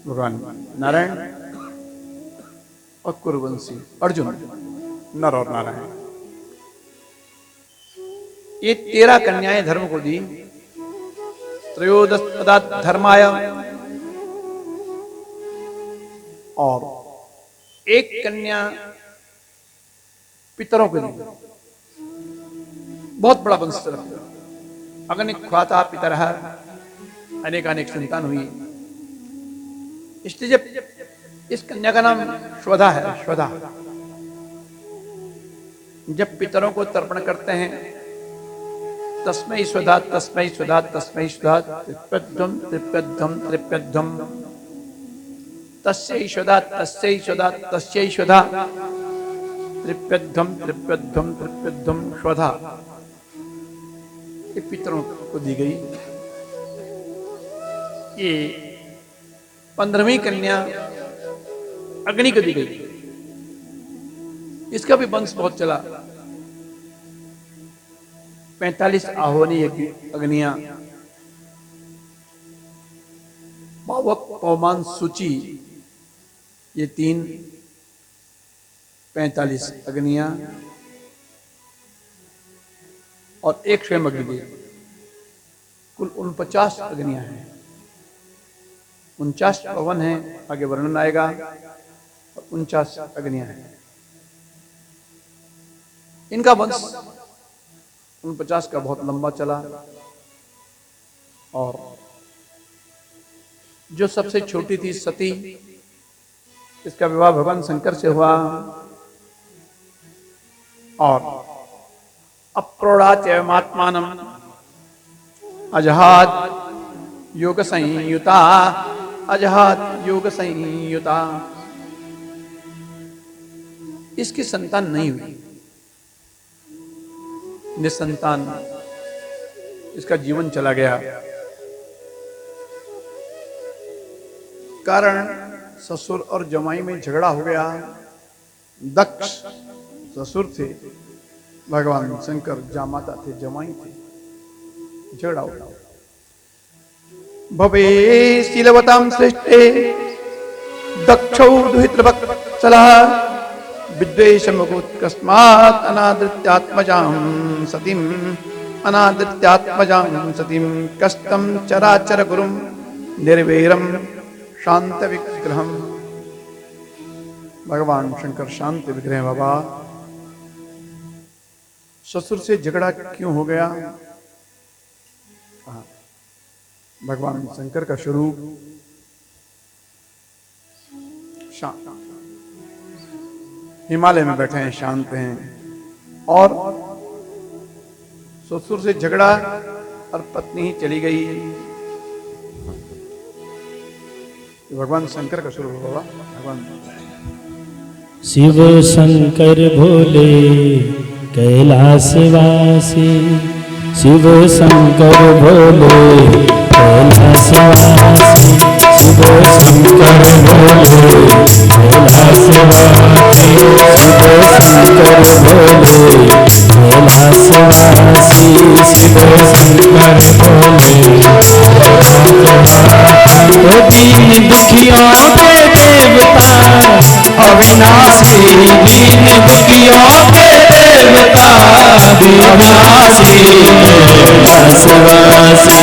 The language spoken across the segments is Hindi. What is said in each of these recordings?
भगवान नारायण और कुरुवंशी अर्जुन, नर और नारायण, ये 13 कन्याएं धर्म को दी। त्रयोदश पदा धर्माय, और एक कन्या पितरों को दी। बहुत बड़ा वंश चला। अगणित ख्वाता पितरः, अनेकानेक संतान हुई। इसलिए जब इस कन्या का नाम श्वधा है, श्वधा, जब पितरों को तर्पण करते हैं तस्मै स्वधा तस्मै स्वधा तस्मै स्वधा त्रिप्यध्वम त्रिप्यध्वम त्रिप्यध्वम तस्यै स्वधा तस्यै स्वधा तस्यै स्वधा त्रिप्यध्वम त्रिप्यध्वम त्रिप्यध्वम स्वधा, ये पितरों को दी गई। ये 15वीं कन्या अग्नि को दी गई। इसका भी वंश बहुत चला। 45 आह्वनी अग्नियां, पावक पवमान सूची, ये 3, 45 अग्नियां और एक स्वयं अग्नि, कुल 49 अग्नियां हैं। 49 पवन हैं, आगे वर्णन आएगा, और 49 अग्नियां हैं। इनका वंश 49 का बहुत लंबा चला। और जो सबसे छोटी थी सती, इसका विवाह भगवान शंकर से हुआ। और अप्रोढ़ाच एवमात्मानम अजहात योग संयुता, अजहात योग संयुता, इसकी संतान नहीं हुई, निसंतान इसका जीवन चला गया। कारण ससुर और जमाई में झगड़ा हो गया। दक्ष ससुर थे, भगवान शंकर जामाता थे, जमाई थे, झगड़ा हो गया। भवे शीलवतां सृष्टे दक्षौ दुहितृवत्सलः विद्वेषमुत्कस्मात् अनादृत्यात्मजां सतीं, अनादृत्यात्मजां सतीं कष्टं चराचर गुरुं निर्वैरं शांत विग्रहम्। भगवान शंकर शांत विग्रह। बाबा, ससुर से झगड़ा क्यों हो गया? भगवान शंकर का स्वरूप शांत, हिमालय में बैठे हैं, शांत हैं, और ससुर से झगड़ा और पत्नी ही चली गई। भगवान शंकर का स्वरूप होगा। भगवान शिव शंकर भोले कैलाशवासी, शिव शंकर भोले कैलाशवासी, शिव शंकर भोले कैलाशवासी, शिव शंकर भोले कैलाशवासी, शिव शंकर भोले कैलाशवासी। दीन दुखियों के देवता अविनाशी, दीन दुखियों के देवता अविनाशी, कैलाशवासी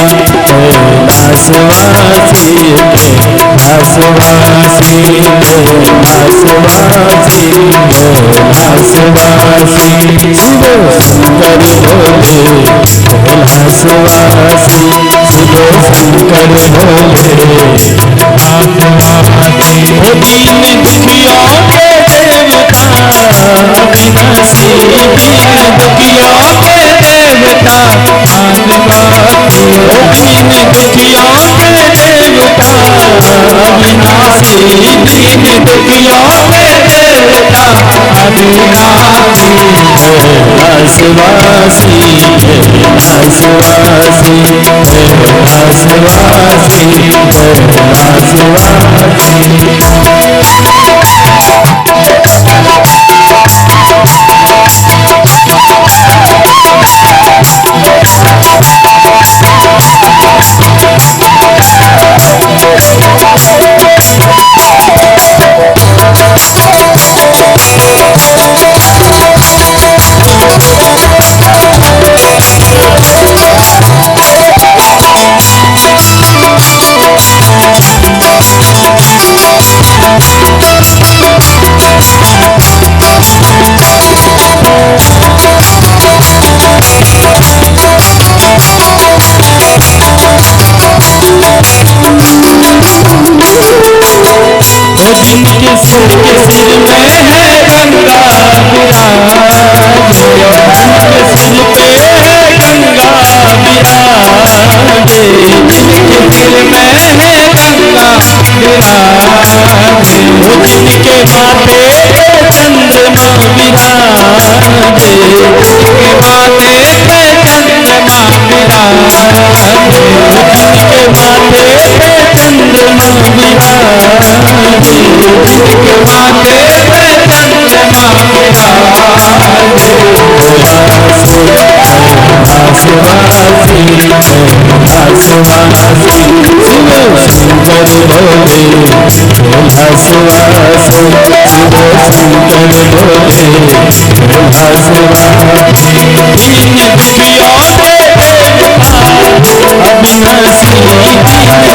कैलाशवासी कैलाशवासी कैलाशवासी कैलाशवासी, शिव शंकर भोले कैलाशवासी, शिव शंकर भोले कैलाशवासी। दीन दुखियों के देवता अविनाशी, दीन दुखियों के देवता अविनाशी, दीन दुखियों के देवता अविनाशी, दीन दुखियों के देवता अविनाशी, कैलाशवासी कैलाशवासी कैलाशवासी कैलाशवासी। जिनके सिर के सिर में है गंगा विराजे, जिनके सिर पे है गंगा विराजे, जिनके सिर में है गंगा विराजे, जिनके माथे पे चंद्रमा विराजे, जिनके माथे पे चंद्रमा विराजे, जिनके माथे पे चंद्रमा विराजे, जिनके माथे पे चंद्रमा विराजे, कैलाशवासी कैलाशवासी शिव शंकर भोले, कैलाशवासी शिव शंकर भोले, कैलाशवासी दीन दुखियों के देवता अविनाशी, दीन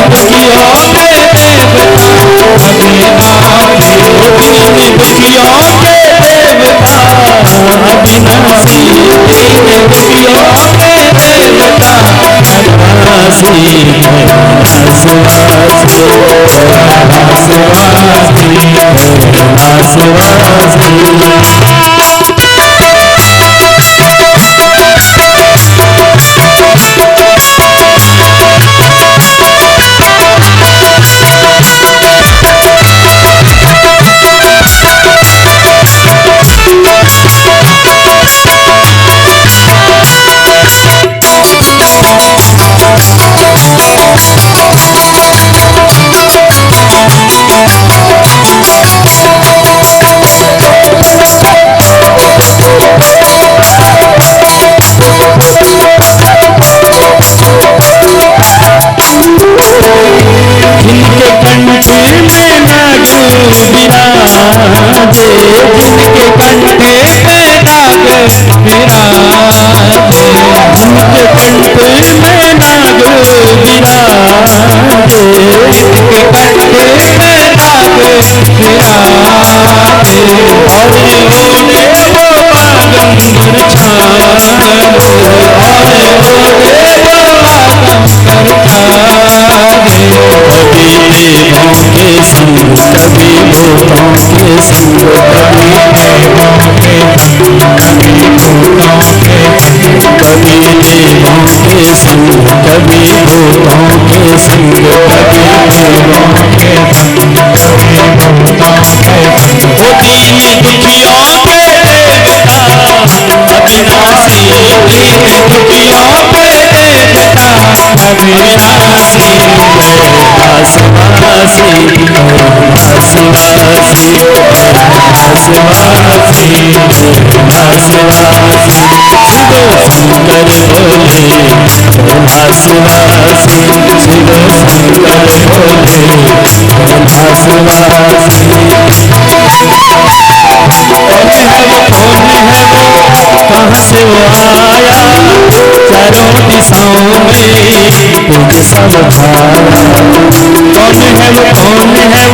दुखियों के देवता अविनाशी, दीन दुखियों के देवता अविनाशी, दीन दुखियों के देवता अविनाशी, कैलाशवासी कैलाशवासी जिनके कंठ में नाग विराजे, जिनके कंठ पे नाग विराजे, जिनके कंठ में नाग विराजे, जिनके कंठ में नाग विराजे, और ओढ़े वो बागंबर छाले, और ओढ़े वो बागंबर छाले, कभी देवों के संग कभी भूतों के संग, कभी देवों के संग कभी भूतों के संग, कभी देवों के संग कभी भूतों के संग, कभी देवों के संग कभी भूतों के संग, वो दीन दुखियों के देवता अविनाशी, दीन दुखियों के देवता अविनाशी, कैलाशवासी कैलाशवासी कैलाशवासी कैलाशवासी शिव शंकर भोले, कैलाशवासी शिव शंकर भोले, कैलाशवासी कौन है वो कहाँ से वो आया, चारों दिशाओं में तुझ सब छाया, कौन है वो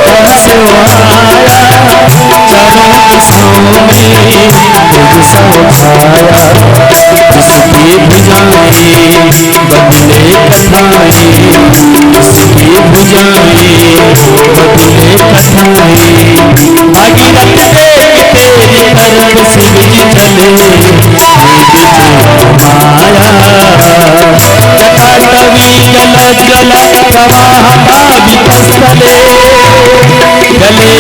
कहाँ से वो आया, चारों दिशाओं में तुझ सब छाया, उसकी भुजाएं बदले कथाएं, उसकी भुजाएं बदले कथाएं, भागीरथ देख तेरी तरफ शिव जी चले, माया तथा कवि जल जल प्रवाह भावित स्थले, गले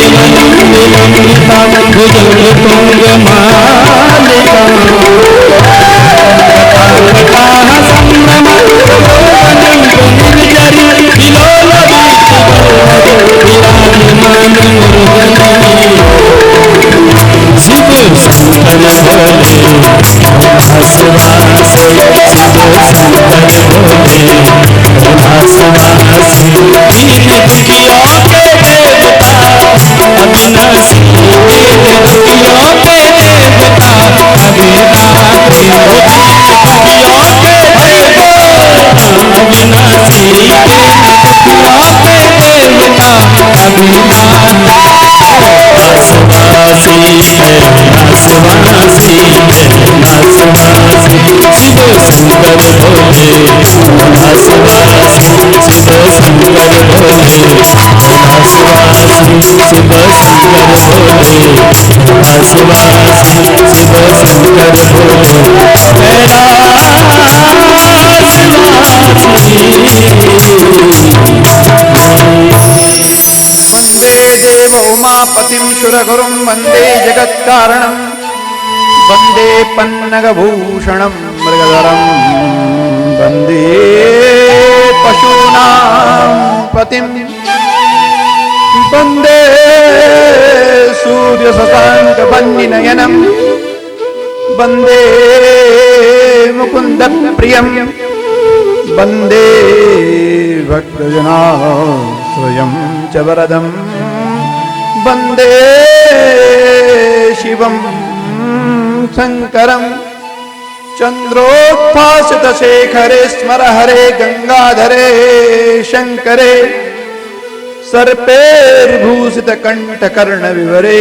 ललिता भुजंग तुंग मालिका, संभ्रम अनंत निर्जरी विलोल विराजमान मुरगनी, शिव शंकर भोले कैलाशवासी, शिव शंकर भोले कैलाशवासी, दीन दुखियों के देवता अविनाशी, दीन दुखियों के देवता अविनाशी, दीन दुखियों के देवता अविनाशी, दीन दुखियों के देवता अविनाशी, कैलाशवासी कैलाशवासी शिव शंकर भोले, कैलाशवासी शिव शंकर भोले, कैलाशवासी शिव शंकर भोले कैलाशवासी शिव शंकर भोले वंदे देव उमापतिं सुरगुरुं वंदे जगत्कारणं वंदे पन्नगभूषणं मृगधरं वंदे पशूनां पतिं वंदे सूर्यशशाङ्कवह्निनयनं वंदे मुकुन्दप्रियं वंदे भक्तजनाश्रयं च वरदं वंदे शिवं शंकरं चंद्रोत्थासितशेखरे स्मर हरे गंगाधरे शंकरे सर्पेर्भूषितकण्ठकर्णविवरे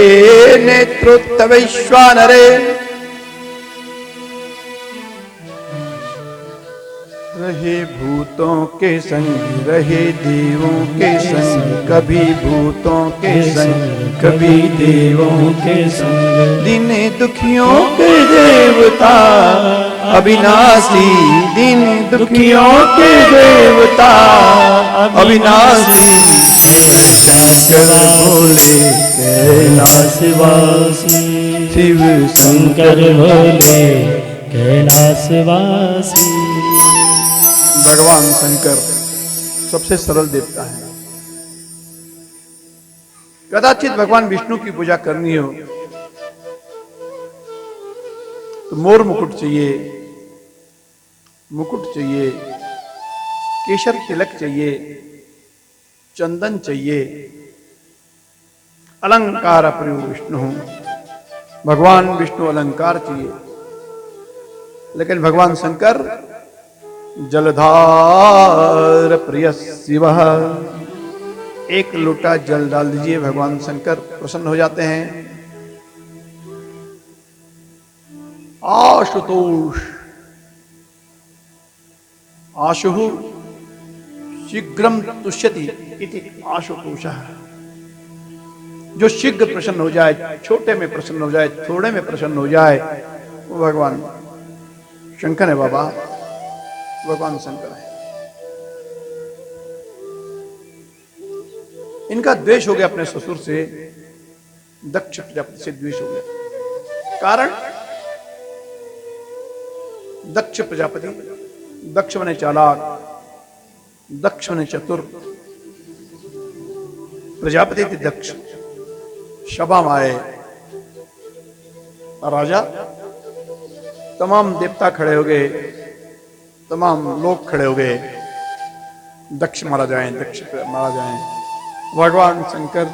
नेत्रोत्तवैश्वानरे रहे भूतों के संग रहे देवों के संग कभी भूतों के संग कभी देवों के संग दिन दुखियों के देवता अविनाशी दिन दुखियों के देवता अविनाशी शंकर भोले कैलाशवासी शिव शंकर भोले कैलाशवासी। भगवान शंकर सबसे सरल देवता है। कदाचित भगवान विष्णु की पूजा करनी हो तो मोर मुकुट चाहिए, मुकुट चाहिए, केशर तिलक चाहिए, चंदन चाहिए, अलंकार प्रयोग विष्णु। भगवान विष्णु अलंकार चाहिए, लेकिन भगवान शंकर जलधार प्रिय शिव। एक लोटा जल डाल दीजिए, भगवान शंकर प्रसन्न हो जाते हैं। आशुतोष आशु शीघ्रम तुष्यति इति आशुतोषः। जो शीघ्र प्रसन्न हो जाए, छोटे में प्रसन्न हो जाए, थोड़े में प्रसन्न हो जाए, वो भगवान शंकर है। बाबा भगवान शंकर है। इनका द्वेष हो गया अपने ससुर से, दक्ष प्रजापति से द्वेष हो गया। कारण दक्ष प्रजापति, दक्ष बने चालाक, दक्ष बने चतुर। प्रजापति थे दक्ष, सभा में आए राजा, तमाम देवता खड़े हो गए, तमाम लोग खड़े हो गए, दक्ष मारा जाए, दक्ष मारा जाए। भगवान शंकर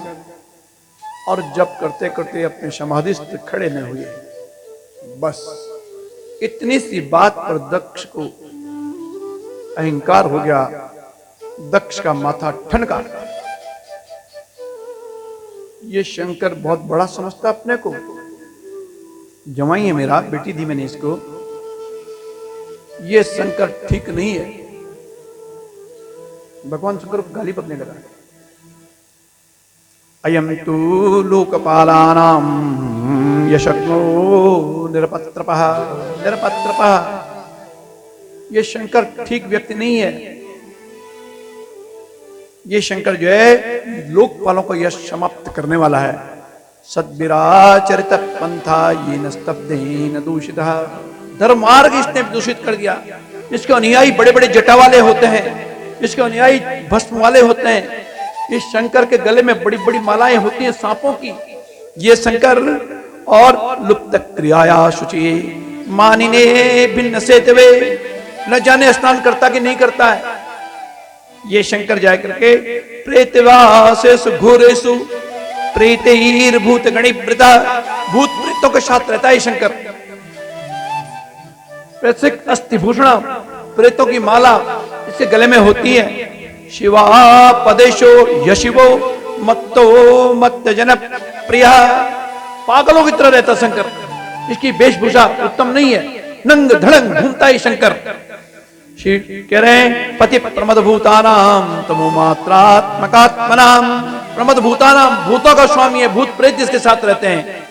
और जप करते करते अपने समाधिस्थ खड़े न हुए। बस इतनी सी बात पर दक्ष को अहंकार हो गया, दक्ष का माथा ठनका। ये शंकर बहुत बड़ा समझता अपने को, जवाई है मेरा, बेटी दी मैंने इसको, ये शंकर ठीक नहीं है। भगवान शंकर को गाली बकने लगा। अयम तु लोकपालानां यशग्नो निरपत्रपः निरपत्रपः। ये शंकर ठीक व्यक्ति नहीं है। ये शंकर जो है लोकपालों को यश समाप्त करने वाला है। सद्विराचरित पंथा ये न स्तब्धेन दूषितः। धर्म मार्ग इसने दूषित कर दिया। इसके अनुयायी बड़े बड़े जटा वाले होते हैं, इसके अनुयायी भस्म वाले होते हैं। इस शंकर के गले में बड़ी बड़ी मालाएं होती हैं सांपों की। ये शंकर और लुप्त क्रियाया शुचि मानिने भिन्न सेतवे, न जाने स्नान करता कि नहीं करता है। ये शंकर जाए करके प्रेतवासेषु घोरेषु प्रेतैर्भूत गणिवृता, भूत प्रेतों के साथ रहता है शंकर। प्रेतिक अस्थिभूषण, प्रेतों की माला इसके गले में होती है। शिवा पदेशो यशिवो मत्तो मत्त जन प्रिया, पागलों की तरह रहता शंकर। इसकी वेशभूषा उत्तम नहीं है, नंग धड़ंग घूमता है शंकर। कह रहे हैं पति प्रमद भूतानाम तमो मात्रात्मकात्मनाम प्रमद भूतानाम, भूतों का स्वामी है, भूत प्रेत जिसके साथ रहते हैं।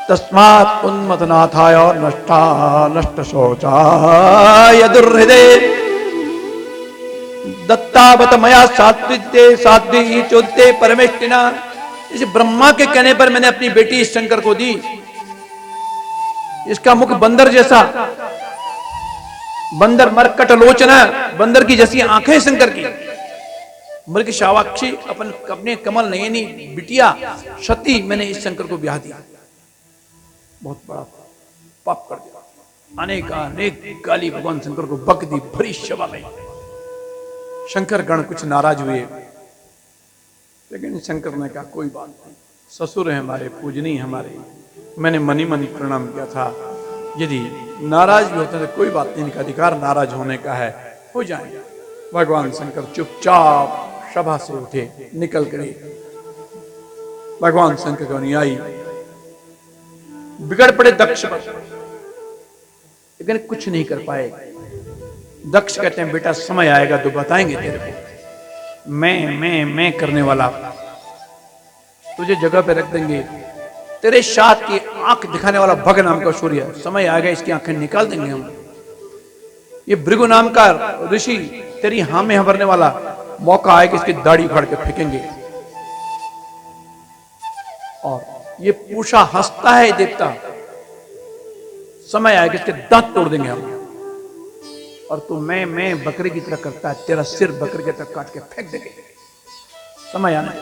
तस्मात् उन्मतनाथाय नष्टा नष्ट शौचाय दुर्हृदय दत्तावत मया सात्विते साध्वी चोदिते परमेष्टिना। इस ब्रह्मा के कहने पर मैंने अपनी बेटी शंकर को दी। इसका मुख बंदर जैसा, बंदर मरकट लोचना, बंदर की जैसी आंखें शंकर की। बल्कि शावाक्षी अपने कमल नयनी बिटिया सती मैंने इस शंकर को ब्याह दिया। बहुत बड़ा पाप कर दिया। अनेक गाली भगवान शंकर को बक दी भरी सभा में। शंकर गण कुछ नाराज हुए, लेकिन शंकर ने कहा कोई बात नहीं, ससुर है हमारे, पूजनी हमारे, मैंने मनी मनी प्रणाम किया था। यदि नाराज भी होते तो कोई बात नहीं, इनका अधिकार नाराज होने का है, हो जाएगा। भगवान शंकर चुपचाप सभा से उठे, निकल गए। भगवान शंकर के अनुयायी बिगड़ पड़े दक्ष पर, लेकिन कुछ नहीं कर पाए। दक्ष कहते हैं बेटा समय आएगा तो बताएंगे तेरे को, मैं करने वाला तुझे जगह पे रख देंगे। तेरे साथ की आंख दिखाने वाला भग नाम का सूर्य, समय आएगा इसकी आंखें निकाल देंगे हम। ये भृगु नाम का ऋषि तेरी हाँ में भरने वाला, मौका आएगा इसकी दाढ़ी फाड़ के फेंकेंगे। और ये पूषा हंसता है देवता, समय आएगा इसके दांत तोड़ देंगे हम। और तू मैं बकरे की तरह करता है, तेरा सिर बकरे की तरह काट के फेंक देंगे, समय आने।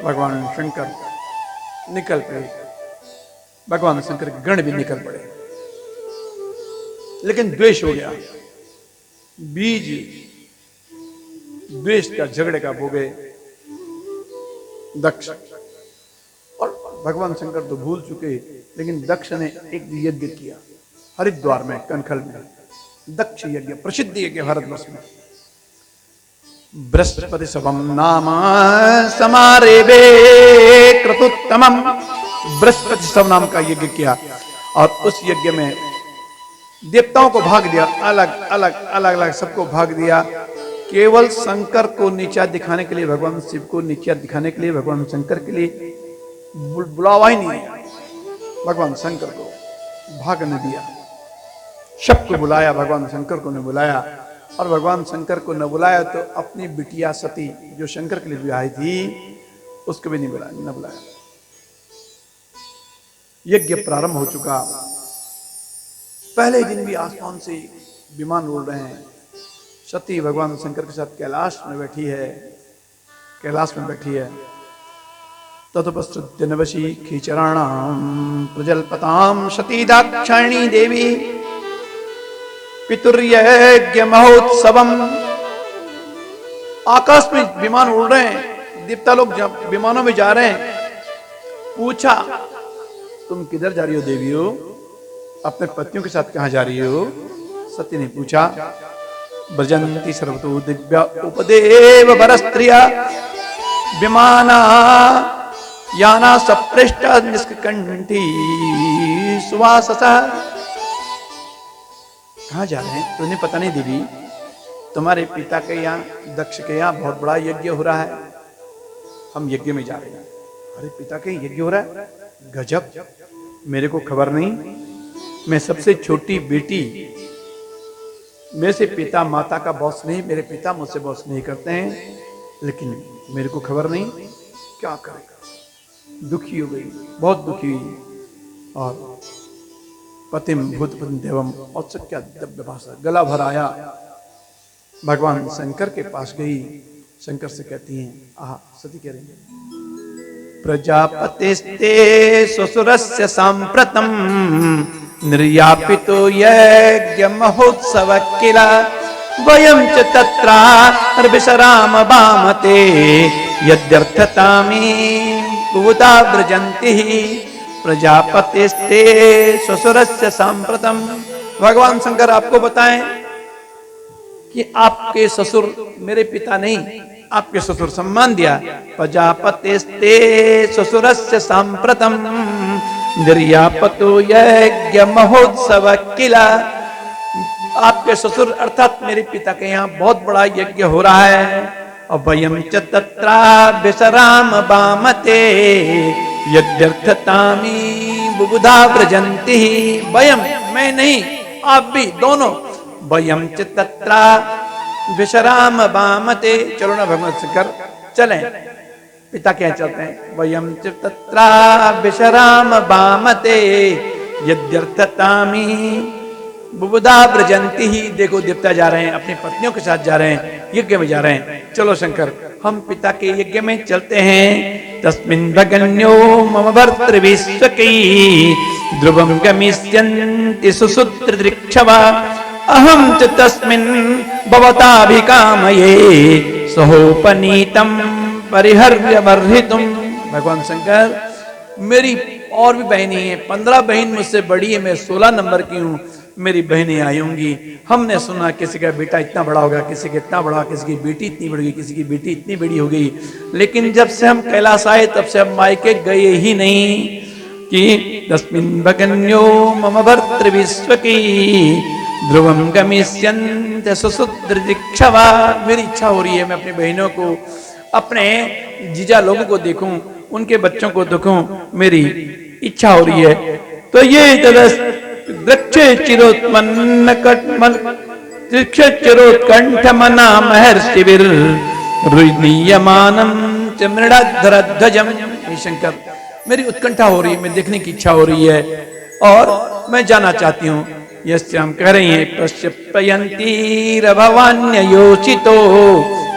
भगवान शंकर निकल पड़े, भगवान शंकर के गण भी निकल पड़े, लेकिन द्वेष हो गया। बीज द्वेष का, झगड़े का बो गए दक्ष। और भगवान शंकर तो भूल चुके, लेकिन दक्ष ने एक यज्ञ किया हरिद्वार में, कनखल में। दक्ष यज्ञ प्रसिद्ध यज्ञ भारतवर्ष में। बृहस्पति सवम नाम समारेवे क्रतुत्तमम, बृहस्पति सव नाम का यज्ञ किया। और उस यज्ञ में देवताओं को भाग दिया, अलग अलग अलग अलग सबको भाग दिया। केवल शंकर को नीचा दिखाने के लिए, भगवान शिव को नीचा दिखाने के लिए, भगवान शंकर के लिए बुलावा ही नहीं दिया। भगवान शंकर को भागने दिया, सबको बुलाया, भगवान शंकर को ने बुलाया। और भगवान शंकर को न बुलाया तो अपनी बिटिया सती जो शंकर के लिए ब्याही थी उसको भी नहीं बुलाया। यज्ञ प्रारंभ हो चुका। पहले दिन भी आसमान से विमान उड़ रहे हैं। सती भगवान शंकर के साथ कैलाश में बैठी है, कैलाश में बैठी है। ततोपस्थित नवशी खीचराणाम प्रजल्पताम सती दाक्षायणी देवी पितुर्यज्ञ महोत्सवम। आकाश में विमान उड़ रहे हैं, देवता लोग विमानों में जा रहे हैं। पूछा तुम किधर जा रही हो देवी हो, अपने पतियों के साथ कहां जा रही हो? सती ने पूछा ब्रजंती सर्वतो दिव्या उपदेव वरस्त्रिया विमाना याना सपृष्ट निष्कंठी सुवाससा। कहाँ जा रहे हैं? तुम्हें पता नहीं देवी, तुम्हारे पिता के यहाँ दक्ष के यहाँ बहुत बड़ा यज्ञ हो रहा है, हम यज्ञ में जा रहे हैं। अरे पिता के यज्ञ हो रहा है? गजब, मेरे को खबर नहीं। मैं सबसे छोटी बेटी, मेरे से पिता माता का बॉस नहीं, मेरे पिता मुझसे बॉस नहीं करते हैं, लेकिन मेरे को खबर नहीं, क्या करेगा? दुखी हो गई, बहुत दुखी हुई। और पतिम भूतपति देवम और क्या दिव्य भाषा, गला भर आया। भगवान शंकर के पास गई, शंकर से कहती हैं, आह सती कह रही है, प्रजापतिस्ते ससुरस्य सांप्रतम निर्यापितो यज्ञ महोत्सव किला वयं च तत्र विसराम वामते यद्यर्थतामी भूता व्रजन्ति प्रजापतिस्ते ससुरस्य सांप्रतम। भगवान शंकर आपको बताएं कि आपके ससुर, मेरे पिता नहीं, आपके ससुर सम्मान दिया। प्रजापतिस्ते ससुरस्य सांप्रतम निर्यापतो यज्ञ महोत्सव किला। आपके ससुर अर्थात मेरे पिता के यहाँ बहुत बड़ा यज्ञ हो रहा है, अभयम च तत्रा विसराम बामते यद्यर्थतामी बुबुधा व्रजंती। वयम मैं नहीं, आप भी दोनों। वयम च तत्रा विश्राम बामते, चलो ना भगवान शंकर चलें, पिता क्या चलते हैं। वयम च तत्रा विश्राम बामते यद्यर्थतामी बुबुधा व्रजंती ही। देखो देवता जा रहे हैं, अपनी पत्नियों के साथ जा रहे हैं, यज्ञ में जा रहे हैं। चलो शंकर हम पिता के यज्ञ में चलते हैं। तस्मिन् भगन्यो मम भर्तृविश्वकी ध्रुवं गमिष्यन्ति सुसूत्रदृक्षवा अहं च तस्मिन् भवताभिकामये सहोपनीतं परिहर्य वर्धितुम्। भगवान शंकर मेरी और भी बहनें हैं, 15 बहन मुझसे बड़ी है, मैं 16 नंबर की हूँ। मेरी बहनें आई होंगी, हमने सुना किसी का बेटा इतना बड़ा होगा, किसी का इतना बड़ा, किसी की बेटी इतनी बड़ी हुई, किसी की बेटी इतनी बड़ी हो गई। लेकिन जब से हम कैलाश आए तब से हम मायके गए ही नहीं। कि तस्मिन् भगन्यो मम भर्तृविश्वकी ध्रुवं गमिष्यन्ति सुसूत्रदृक्षवा। मेरी इच्छा हो रही है मैं अपनी बहनों को, अपने जीजा लोगों को देखूं, उनके बच्चों को देखूं, मेरी इच्छा हो रही है। तो ये दृक्षे चिरोत्पन्न कटमल दृक्ष चिरोत्कंठ मना महर्षिविर रुनीयमानम च मृडाधरध्वजम। शंकर मेरी उत्कंठा हो रही है, मैं देखने की इच्छा हो रही है और मैं जाना चाहती हूँ। यस्य हम कह रही हैं पश्यपयन्तीरभवान्ययोचितो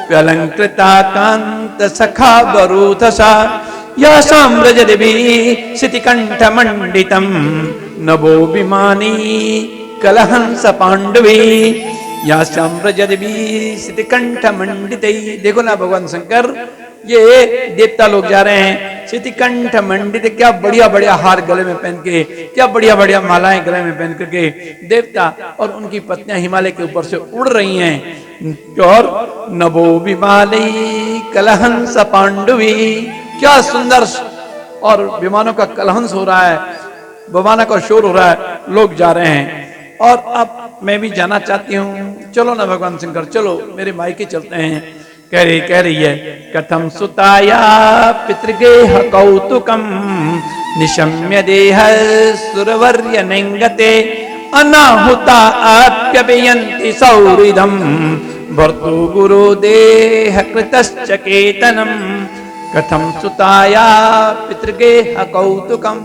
व्यलंकृता कांत सखा वरूथसा या साम्रजदिभि सितिकंठमंडितम नभो विमानी कलहंस पांडवी या साम्रजदिभि सितिकंठमंडितै। देखो ना भगवान शंकर ये देवता लोग जा रहे हैं सितिकंठ मंडित, क्या बढ़िया बढ़िया हार गले में पहन के, क्या बढ़िया बढ़िया मालाएं गले में पहन करके देवता और उनकी पत्नियां हिमालय के ऊपर से उड़ रही हैं। और नभो विमाली कलहंस पांडवी, क्या सुंदर और विमानों का कलहंस हो रहा है, विमानों का शोर हो रहा है, लोग जा रहे हैं और अब मैं भी जाना चाहती हूँ। चलो ना भगवान शंकर चलो, मेरे मायके चलते हैं। कह रही है कथम सुताया पितृगेह कौतुकम निशम्य देह सुरवर्य निंगते अनाहुता आप्यपयन्ति सौहृदम भर्तु गुरु देह कृतश्च केतनम। कथम सुताया पितृगेह कौतुकम।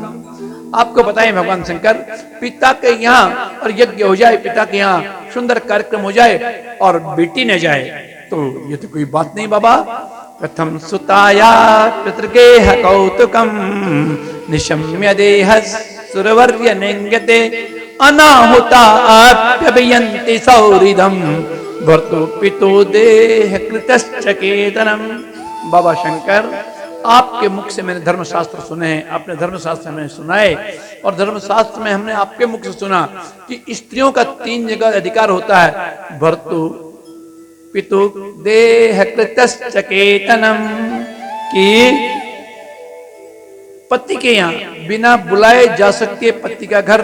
आपको पता है भगवान शंकर पिता के यहाँ और यज्ञ हो जाए, पिता के यहाँ सुंदर कार्यक्रम हो जाए और बेटी न जाए तो ये तो कोई बात नहीं बाबा। कथम सुताया पितृगेह कौतुकम निशम्य देह सुरवर्य निंगते अनाहुता आप्यपयन्ति सौहृदम भर्तु पितो देह कृतश्च केतनम। बाबा शंकर आपके मुख से मैंने धर्मशास्त्र सुने हैं, आपने धर्मशास्त्र में सुनाए और धर्मशास्त्र में हमने आपके मुख से सुना कि स्त्रियों का 3 जगह अधिकार होता है, भर्तु पितु देह कृतश्च केतनम। कि पति के यहाँ बिना बुलाए जा सकती है, पति का घर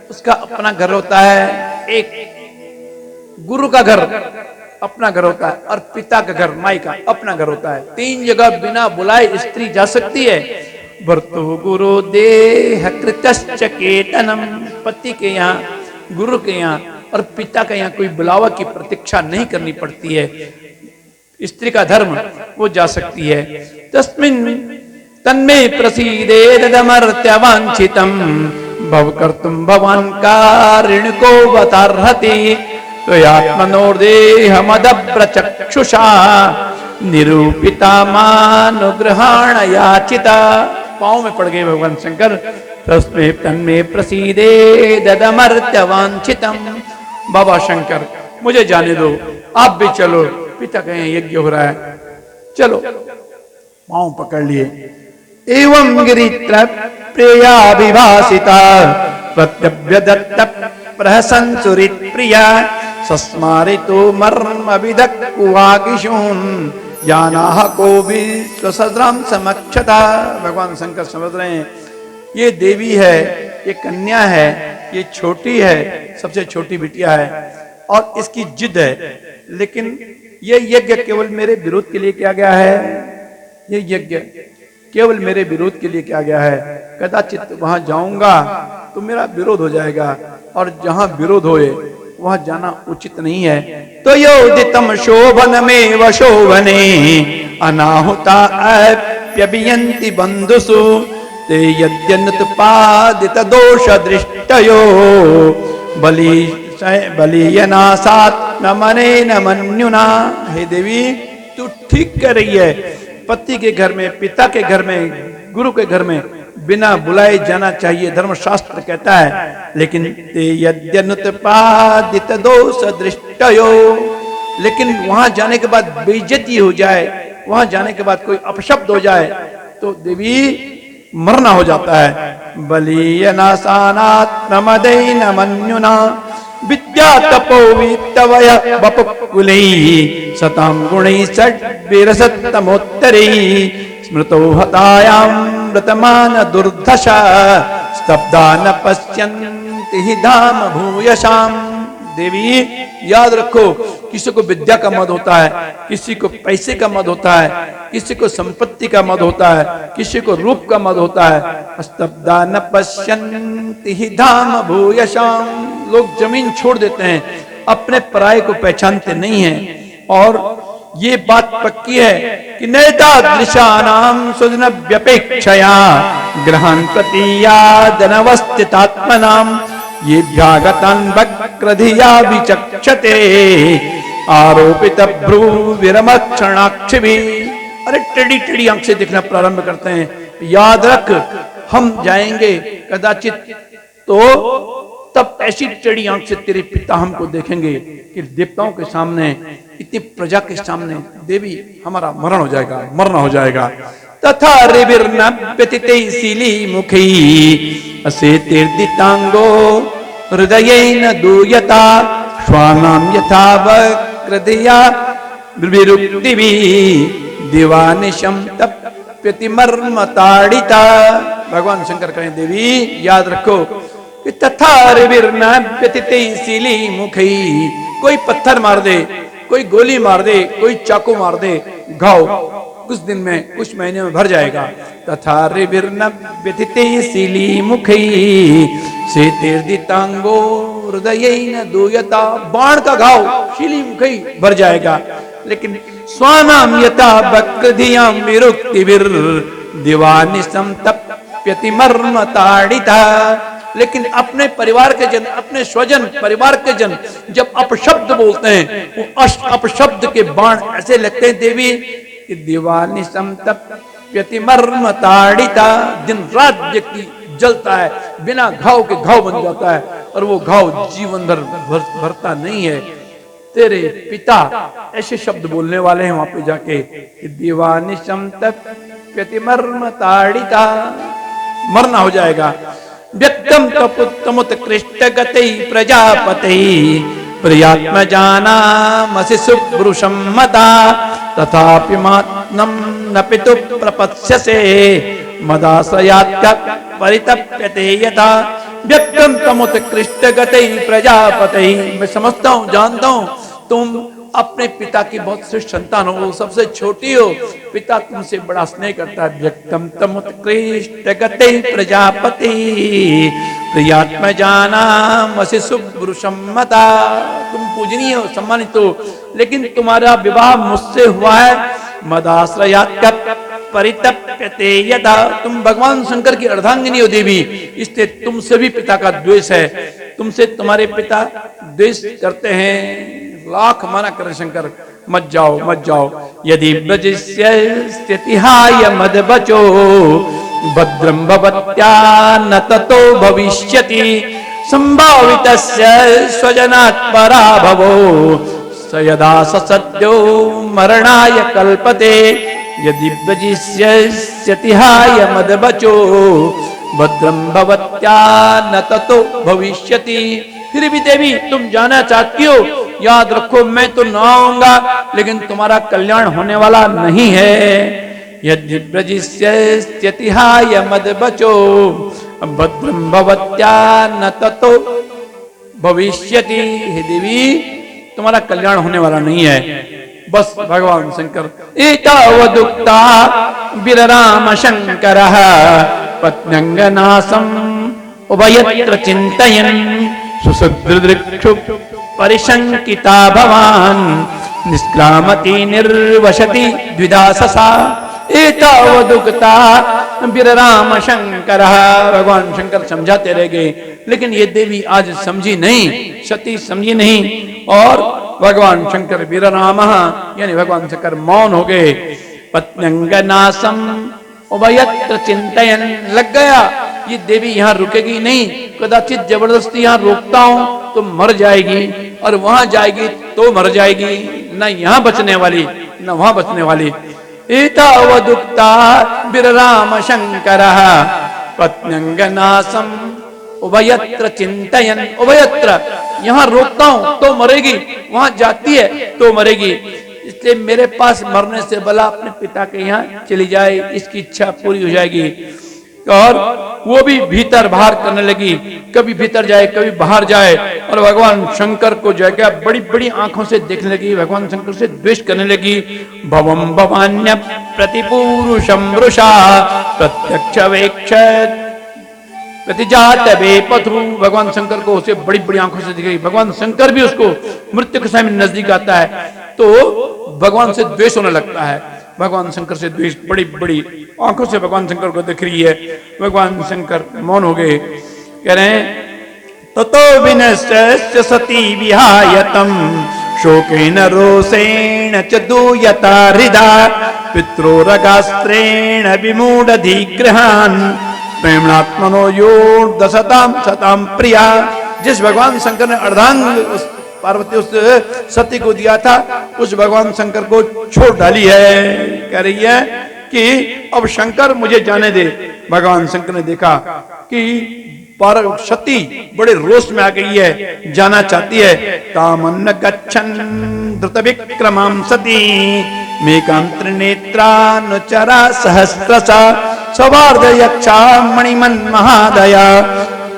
उसका अपना घर होता है, एक गुरु का घर अपना घर होता है और पिता का घर माई का अपना घर होता है। 3 जगह बिना बुलाए स्त्री जा सकती है। भर्तु गुरु देह कृतश्च केतनम, पति के यहाँ, गुरु के यहाँ और पिता का यहाँ कोई बुलावा की प्रतीक्षा नहीं करनी पड़ती है। स्त्री का धर्म वो जा सकती है। तस्मिन् तन्मे प्रसीदेदमर्त्यवांछितम् भव कर्तुं भवान् कारुणिको वतार्हति त्वयात्मनोर्देहमदप्रचक्षुषा निरूपिता मानुग्रहाण याचिता। पाँव में पड़ गए भगवान शंकर। तस्मे तन्मे प्रसीदेदमर्त्यवांछितम्। बाबा शंकर मुझे जाने दो, आप भी चलो, पिता कहें यज्ञ हो रहा है, चलो। पाँव पकड़ लिए। एवं गिरित्र प्रियाभिभाषिता प्रत्यव्यदत्त प्रहसंसुरित प्रिया सस्मारितो मर्म विदक्कुवागिशून् यानाह को विश्वसद्राम समक्षता। भगवान शंकर समझ रहे हैं ये देवी है, ये कन्या है, ये छोटी है, सबसे छोटी बिटिया है और इसकी जिद है, लेकिन ये यज्ञ केवल मेरे विरोध के लिए किया गया है, ये यज्ञ केवल मेरे विरोध के लिए किया गया है। कदाचित वहां जाऊंगा तो मेरा विरोध हो जाएगा, और जहां विरोध होए वहां जाना उचित नहीं है। तो योदितम शोभन में व शोभने अनाहुता अप्यभियन्ति बंधुसु ते यद्यनुत्पादित दोष दृष्टयो बलियनासात्मनेन मन्युना। हे देवी, तू ठीक कह रही है। पति के घर में, पिता के घर में, गुरु के घर में बिना बुलाए जाना चाहिए, धर्मशास्त्र कहता है। लेकिन ते यद्यनुत्पादित दोष दृष्टयो, लेकिन वहां जाने के बाद बेइज्जती हो जाए, वहां जाने के बाद कोई अपशब्द हो जाए तो देवी मरना हो जाता है। बलीयनासानात्मदेन मन्युना विद्या तपो वित्तवय वपुकुलै सतां गुणै षड्विरसत्तमोत्तरै स्मृतो हतायां व्रतमान दुर्धशा स्तब्धा न पश्यन्ति हि धाम भूयशाम। देवी, याद रखो, किसी को विद्या का मद होता है, किसी को पैसे का मद होता है, किसी को संपत्ति का मद होता है, किसी को रूप का मद होता है। स्तब्धा न पश्यन्ति हि धाम भूयशाम। लोग जमीन छोड़ देते हैं, अपने पराये को पहचानते नहीं हैं। और ये बात पक्की है कि नैतादृशानां स्वजनव्यपेक्षया ग्रहण प्रतीयादनवस्थितात्मनां ये भ्यागतान् वक्रधिया विचक्षते आरोपित भ्रू विरमक्षणाक्षिभिः। अरे टेढ़ी टेढ़ी आंख से देखना प्रारंभ करते हैं। याद रख, हम जाएंगे कदाचित तो तब ऐसी टेढ़ी आंख से तेरे पिता हमको देखेंगे कि देवताओं के सामने, इतनी प्रजा के सामने देवी हमारा मरण हो जाएगा, मरना हो जाएगा। तथा रिविर्न व्यतितैशीली मुखी असेतिर्दितांगो हृदयेन दूयता श्वानां यथा वक्रधिया विरुक्तिभिः दिवानिशं तप्यतिमर्मताडिता। भगवान शंकर कहें, देवी याद रखो कि तथा रिविर्न व्यतितैशीली मुखी, कोई पत्थर मार दे, कोई गोली मार दे, कोई चाकू मार दे, घाव कुछ दिन में, कुछ महीने में भर जाएगा। तथा रिविर्न व्यतितैशीली मुखी सेतिर्दितांगो हृदयेन दूयता, बाण का घाव शीली मुखी भर जाएगा। लेकिन स्वानाम यथा वक्रधियां विरुक्तिभिर दिवानिशं तप्यतिमर्मताडिता। लेकिन अपने परिवार के जन, अपने स्वजन परिवार के जन जब अपशब्द बोलते हैं, वो अपशब्द के बाण ऐसे लगते हैं देवी कि दिवानिशं तप्यतिमर्मताडिता। दिन रात व्यक्ति जलता है, बिना घाव के घाव बन जाता है, और वो घाव जीवन भर भरता नहीं है। तेरे पिता ऐसे शब्द बोलने वाले हैं वहां पे जाके, दिवानिशं तप्यतिमर्मताडिता, मरना हो जाएगा। व्यक्तम तपुत्तमुत्कृष्ट गतै प्रजापतै प्रियात्मजानामसि सुब्रुशं मदा तथापि मात्नं न पितु प्रपत्स्यसे मदाश्रयात्य परितप्यते यथा। व्यक्तम तमुत्कृष्ट गतै प्रजापतै, मैं समझता हूँ, जानता हूँ तुम अपने पिता की बहुत श्रेष्ठ संतान हो, सबसे छोटी हो, पिता तुमसे बड़ा स्नेह करता है। व्यक्तम तमुत्कृष्ट गतै प्रजापति प्रियात्मजानामसि सुब्रुशं मदा, तुम पूजनीय हो, सम्मानित हो, लेकिन तुम्हारा विवाह मुझसे हुआ है। मदाश्रयात्य परितप्यते यदा, तुम भगवान शंकर की अर्धांगिनी हो देवी, इसलिए तुमसे भी पिता का द्वेष है, तुमसे तुम्हारे पिता द्वेष करते हैं। लाख मना करे शंकर, मत जाओ मत जाओ। यदि ब्रजस्यतिहाय मदबचो भद्रं भवत्या न ततो भविष्यति संभावितस्य स्वजनात् पराभवो स यदा सद्यो मरणाय कल्पते। यदि ब्रजस्यतिहाय मदबचो भद्रं भवत्या न ततो भविष्यति। फिर भी देवी तुम जाना चाहती हो, याद रखो मैं तो न आऊंगा, लेकिन तुम्हारा कल्याण होने वाला नहीं है। यदि ब्रजिष्यतिहाय मदबचो भद्रं भवत्या न ततो भविष्यति। हे देवी तुम्हारा कल्याण होने वाला नहीं है। बस भगवान शंकर एतावदुक्ता विरराम शंकरः पत्न्यंगनासम उभयत्र चिन्तयन् सुसुदृक्षु परिशंकिता भवान् निष्क्रामति निर्वशति द्विदाससा एतावदुक्ता विरराम शंकर। भगवान शंकर समझाते रह गए, लेकिन ये देवी आज समझी नहीं, सती समझी नहीं, और भगवान शंकर विरराम यानी भगवान शंकर मौन हो गए। पत्न्यंगनासम उभयत्र चिंतयन, लग गया ये देवी यहाँ रुकेगी नहीं, कदाचित जबरदस्ती यहाँ रोकता हूं तो मर जाएगी, और वहां जाएगी तो मर जाएगी, न यहाँ बचने वाली न वहां बचने वाली। एतावदुक्ता विरराम शंकरः पत्न्यंगनासम उभयत्र चिंतयन, उभयत्र यहाँ रोकता हूं तो मरेगी, वहां जाती है तो मरेगी, इसलिए मेरे पास मरने से भला अपने पिता के यहाँ चली जाए, इसकी इच्छा पूरी हो जाएगी। और वो भी भीतर बाहर करने लगी, कभी भीतर जाए कभी बाहर जाए, और भगवान शंकर को जो है क्या बड़ी बड़ी आंखों से देखने लगी, भगवान शंकर से द्वेष करने लगी। भवम भवान्य प्रतिपूरुषम वृषा प्रत्यक्ष वेक्षत प्रतिजात वे पथु, भगवान शंकर को उसे बड़ी बड़ी आंखों से दिखेगी। भगवान शंकर भी उसको मृत्यु के समय नजदीक आता है तो भगवान से द्वेष होने लगता है, भगवान शंकर से द्वेष, बड़ी बड़ी आंखों से भगवान शंकर को दिख रही है। भगवान शंकर मौन हो गए, कह रहे हैं ततो विनश्य सती विहायतम शोकेन रोषेण च दूयता हृदा पित्रोरगास्त्रेण विमूढ़धिग्रहान् प्रेमणात्मनो योर्दशतां सतां प्रिया। जिस भगवान शंकर ने अर्धांग उस पार्वती उस सती को दिया था, उस भगवान शंकर को छोड़ डाली है। कह रही है कि अब शंकर मुझे जाने दे। भगवान शंकर ने देखा कि सती बड़े रोष में आ गई है, जाना चाहती है। तामन्न गच्छन् द्रुत विक्रमां सती मेकांत्रिनेत्रानुचरा सहस्रसा सवार्ध यक्षा मणिमन महादया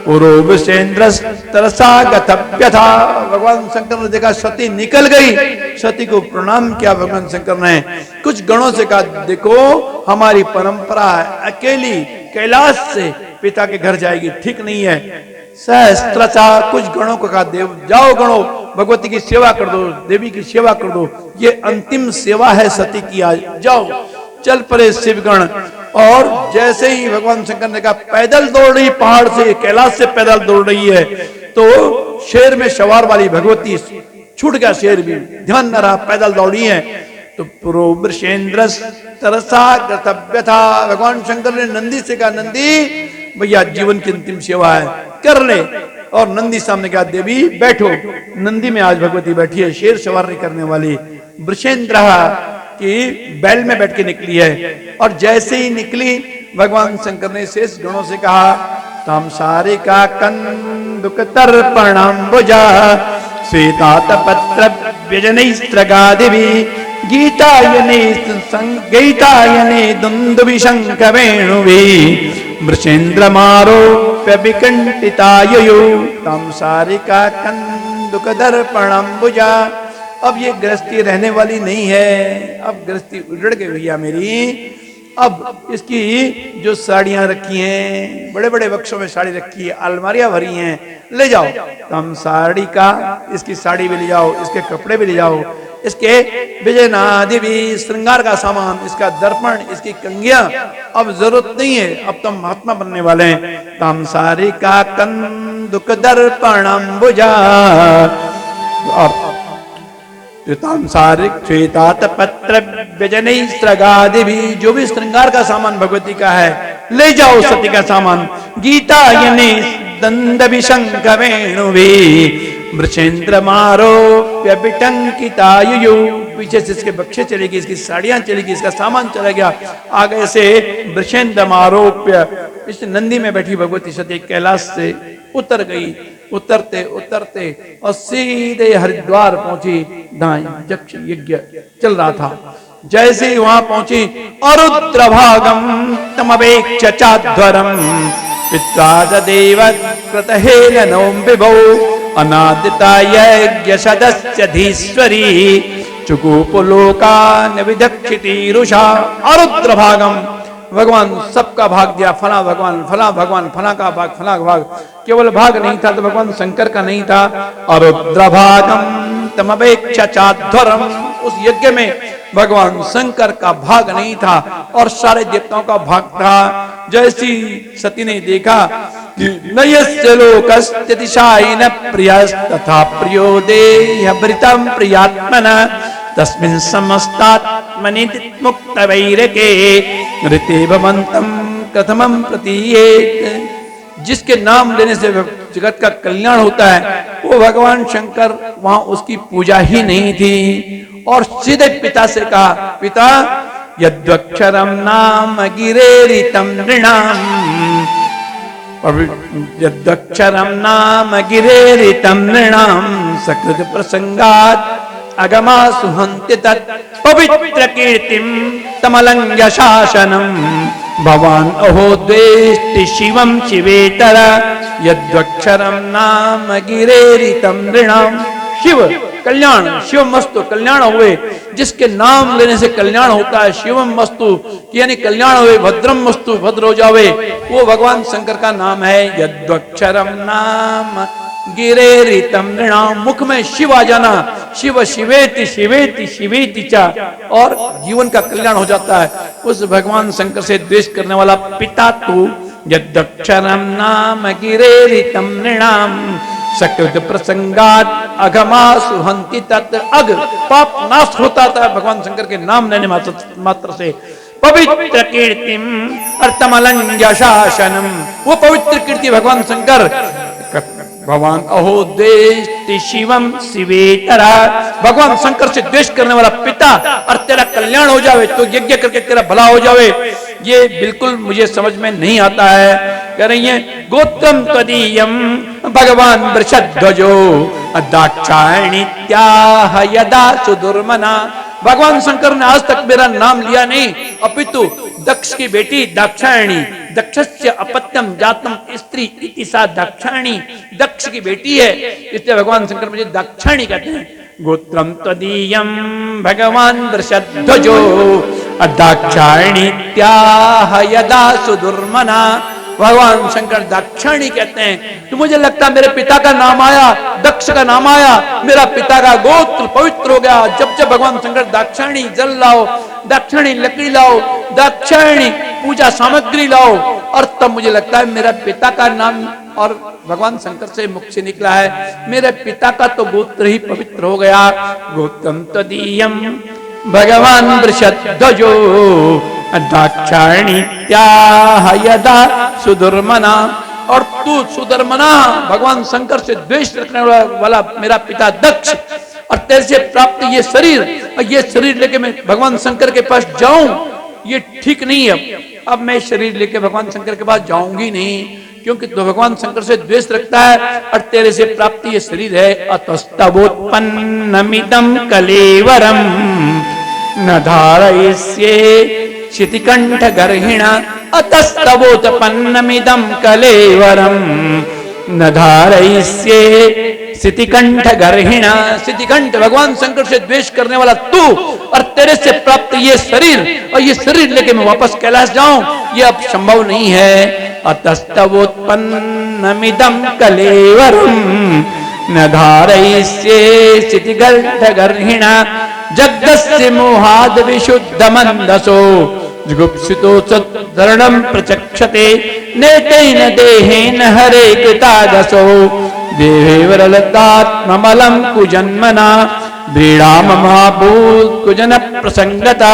पुरोविसेन्द्रस्तरसा गतव्यथा। भगवान शंकर ने देखा सती निकल गई, सती को प्रणाम किया भगवान शंकर ने। कुछ गणों से कहा देखो हमारी परंपरा है, अकेली कैलाश से पिता के घर जाएगी, ठीक नहीं है। सहस्त्रसा, कुछ गणों को कहा देव जाओ गणों भगवती की सेवा कर दो, देवी की सेवा कर दो, ये अंतिम सेवा है सती की, आज जाओ। चल पड़े शिवगण, और जैसे ही भगवान शंकर ने कहा पैदल दौड़ रही, पहाड़ से कैलाश से पैदल दौड़ रही है, तो शेर में सवार वाली भगवती छूट गया, शेर भी ध्यान न रहा, पैदल दौड़ी है। तो पुरोवृषेन्द्र तरसा गतव्य था। भगवान शंकर ने नंदी से कहा नंदी भैया जीवन की अंतिम सेवा है, कर ले। और नंदी सामने कहा देवी बैठो। नंदी में आज भगवती बैठी है, शेर सवारी करने वाली। वृषेन्द्र की बैल में बैठ के निकली है, और जैसे ही निकली भगवान शंकर ने शेष गणों से कहा ताम सारे का कंदुक तर्पणंबुजा श्वेतात पत्र व्यजनैस्त्रगादिभि गीतायने दुंदुभि शंख वेणुभि वृषेन्द्र मारोप्य विकंटितायु ताम सारे का कंदुक दर्पणंबुजा। अब ये गृहस्थी रहने वाली नहीं है, अब गृहस्थी उजड़ गई भैया मेरी। अब इसकी जो साड़ियां रखी हैं, बड़े बड़े बक्सों में साड़ी रखी है, अलमारियां भरी हैं, ले जाओ। तो हम साड़ी का, इसकी साड़ी भी ले जाओ, इसके कपड़े भी ले जाओ, इसके विजयनादि भी श्रृंगार का सामान, इसका दर्पण, इसकी कंगियां अब जरूरत नहीं है, अब तो महात्मा बनने वाले हैं। तम सारी का कंदुक दर्पणंबुजा। और श्वेतात पत्र व्यजनैस्त्रगादि भी, जो भी श्रृंगार का सामान भगवती का है ले जाओ, सती का सामान। गीतायने दंदभि शंख वेणुभि वृषेन्द्र मारोप्य विटंकितायु। पीछे से इसके बक्से चलेगी, इसकी साड़ियां चलेगी, इसका सामान चला गया। आगे से वृषेन्द्र मारोप्य, इस नंदी में बैठी भगवती सती कैलाश से उतर गई। उतरते उतरते और सीधे हरिद्वार पहुंची, दाएं यक्ष यज्ञ चल रहा था। जैसे ही वहां पहुंची, अरुद्र भागम तमवेक्ष चाध्वरम पित्रादेव कृतहेलनों विभो अनादिता यज्ञ सदस्य धीश्वरी चुकूपलोकान विदक्षिति रुषा आरुद्र भागम, भगवान सबका भाग दिया, फला भगवान, फला भगवान, फला का भाग, फला का भाग। केवल भाग नहीं था तो भगवान शंकर का नहीं था। आरुद्र भागम तमपेक्षा चाध्वरम, उस यज्ञ में भगवान शंकर का भाग नहीं था और सारे देवताओं का भाग था। जैसी सती ने देखा कि नयस्य लोकस्त्यतिशायिन प्रियस्तथा प्रियो देहभृतं प्रियात्मना तस्मिन् समस्तात्मनि मुक्तवैरके ऋते भवन्तं कथमं प्रतीयेत। जिसके नाम लेने से जगत का कल्याण होता है वो भगवान शंकर, वहां उसकी पूजा ही नहीं थी। और सीधे पिता से कहा, पिता यद्वक्षरम नाम गिरेरितम नृणाम, यद्वक्षरम नाम गिरेरितम नृणाम सकृत प्रसंगात अगमा सुहन्ति तत् पवित्र कीर्तिम तमलंग शासनम भवान अहो द्वेष्टि शिवम शिवेतर यद्वक्षरम नाम गिरेरितम नृणाम। शिव कल्याण, शिवम मस्तु कल्याण हुए, जिसके नाम लेने से कल्याण होता है। शिवम मस्तु यानी कल्याण हुए, भद्रम मस्तु भद्र हो जावे, वो भगवान शंकर का नाम है। यद्वक्षरम नाम गिरेरितम नृणाम, मुख में शिव आ जाना, शिव शिवेति शिवेति शिवेति चा, और जीवन का कल्याण हो जाता है। उस भगवान शंकर से द्वेष करने वाला पिता तू। यद्वक्षरम नाम गिरेरितम नृणाम सकृत प्रसंगात अगमा सुहंति तत्, अग पाप नाश होता था भगवान शंकर के नाम लेने मात्र से। पवित्र कीर्तिम अर्थमलंग शासनम, वो पवित्र कीर्ति भगवान शंकर। भगवान अहो द्वेष्टि शिवम शिवेतरा, भगवान शंकर से द्वेष करने वाला पिता और तेरा कल्याण हो जावे तो यज्ञ करके तेरा भला हो जावे, ये बिल्कुल मुझे समझ में नहीं आता है। कह रही है गोत्रम त्वदीयम भगवान वृषध्वजो दाक्षायणीत्याह यदा सुदुर्मना। भगवान शंकर ने आज तक मेरा नाम लिया नहीं, अपितु दक्ष की बेटी दाक्षायणी, दक्षस्य अपत्यम जातम स्त्री इति सा दाक्षायणी, दक्ष की बेटी है, इसलिए भगवान शंकर मुझे दाक्षायणी कहते हैं। गोत्रम त्वदीयम भगवान वृषध्वजो दाक्षायणीत्याह यदा सुदुर्मना। भगवान शंकर दाक्षायणी कहते हैं। तो मुझे लगता है मेरे पिता का नाम आया, दक्ष का नाम आया, मेरा पिता का गोत्र पवित्र हो गया। जब जब भगवान शंकर दाक्षायणी जल लाओ, दाक्षायणी लकड़ी लाओ, दाक्षायणी पूजा सामग्री लाओ, और तब मुझे लगता है मेरा पिता का नाम और भगवान शंकर से मुख से निकला है, मेरे पिता का तो गोत्र ही पवित्र हो गया। गोत्रम त्वदीयम भगवान वृषध्वजो दाक्षायणीत्याह यदा सुदुर्मना। और तू सुदर्मना भगवान शंकर से द्वेष रखने वाला मेरा पिता दक्ष, और तेरे से प्राप्त ये शरीर लेके मैं भगवान शंकर के पास जाऊं, ये ठीक नहीं है। अब मैं शरीर लेके भगवान शंकर के पास जाऊंगी नहीं, क्योंकि तो भगवान शंकर से द्वेष रखता है और तेरे से प्राप्त ये शरीर है। अतस्तवोत्पन्नमिदं कलेवरम न धारयिष्ये शितिकंठ गर्हिणा। अतस्तवोत्पन्नमिदं कलेवरम न धारयिष्ये शितिकंठ गर्हिणा। शितिकंठ भगवान शंकर से द्वेष करने वाला तू, और तेरे से प्राप्त ये शरीर, और ये शरीर लेके मैं वापस कैलाश जाऊं, ये अब संभव नहीं है। अतस्तवोत्पन्नमिदं कलेवरम न धारयिष्ये शितिकंठ गर्हिणा। जगदस्य मोहाद विशुद्ध मंदसो जुगुप्सितो सद्धरणं प्रचक्षते नेतेन देहेन हरे कृतागसो देहे वरलतात्ममलं कुजन्मना व्रीडाममाभूत कुजन प्रसंगता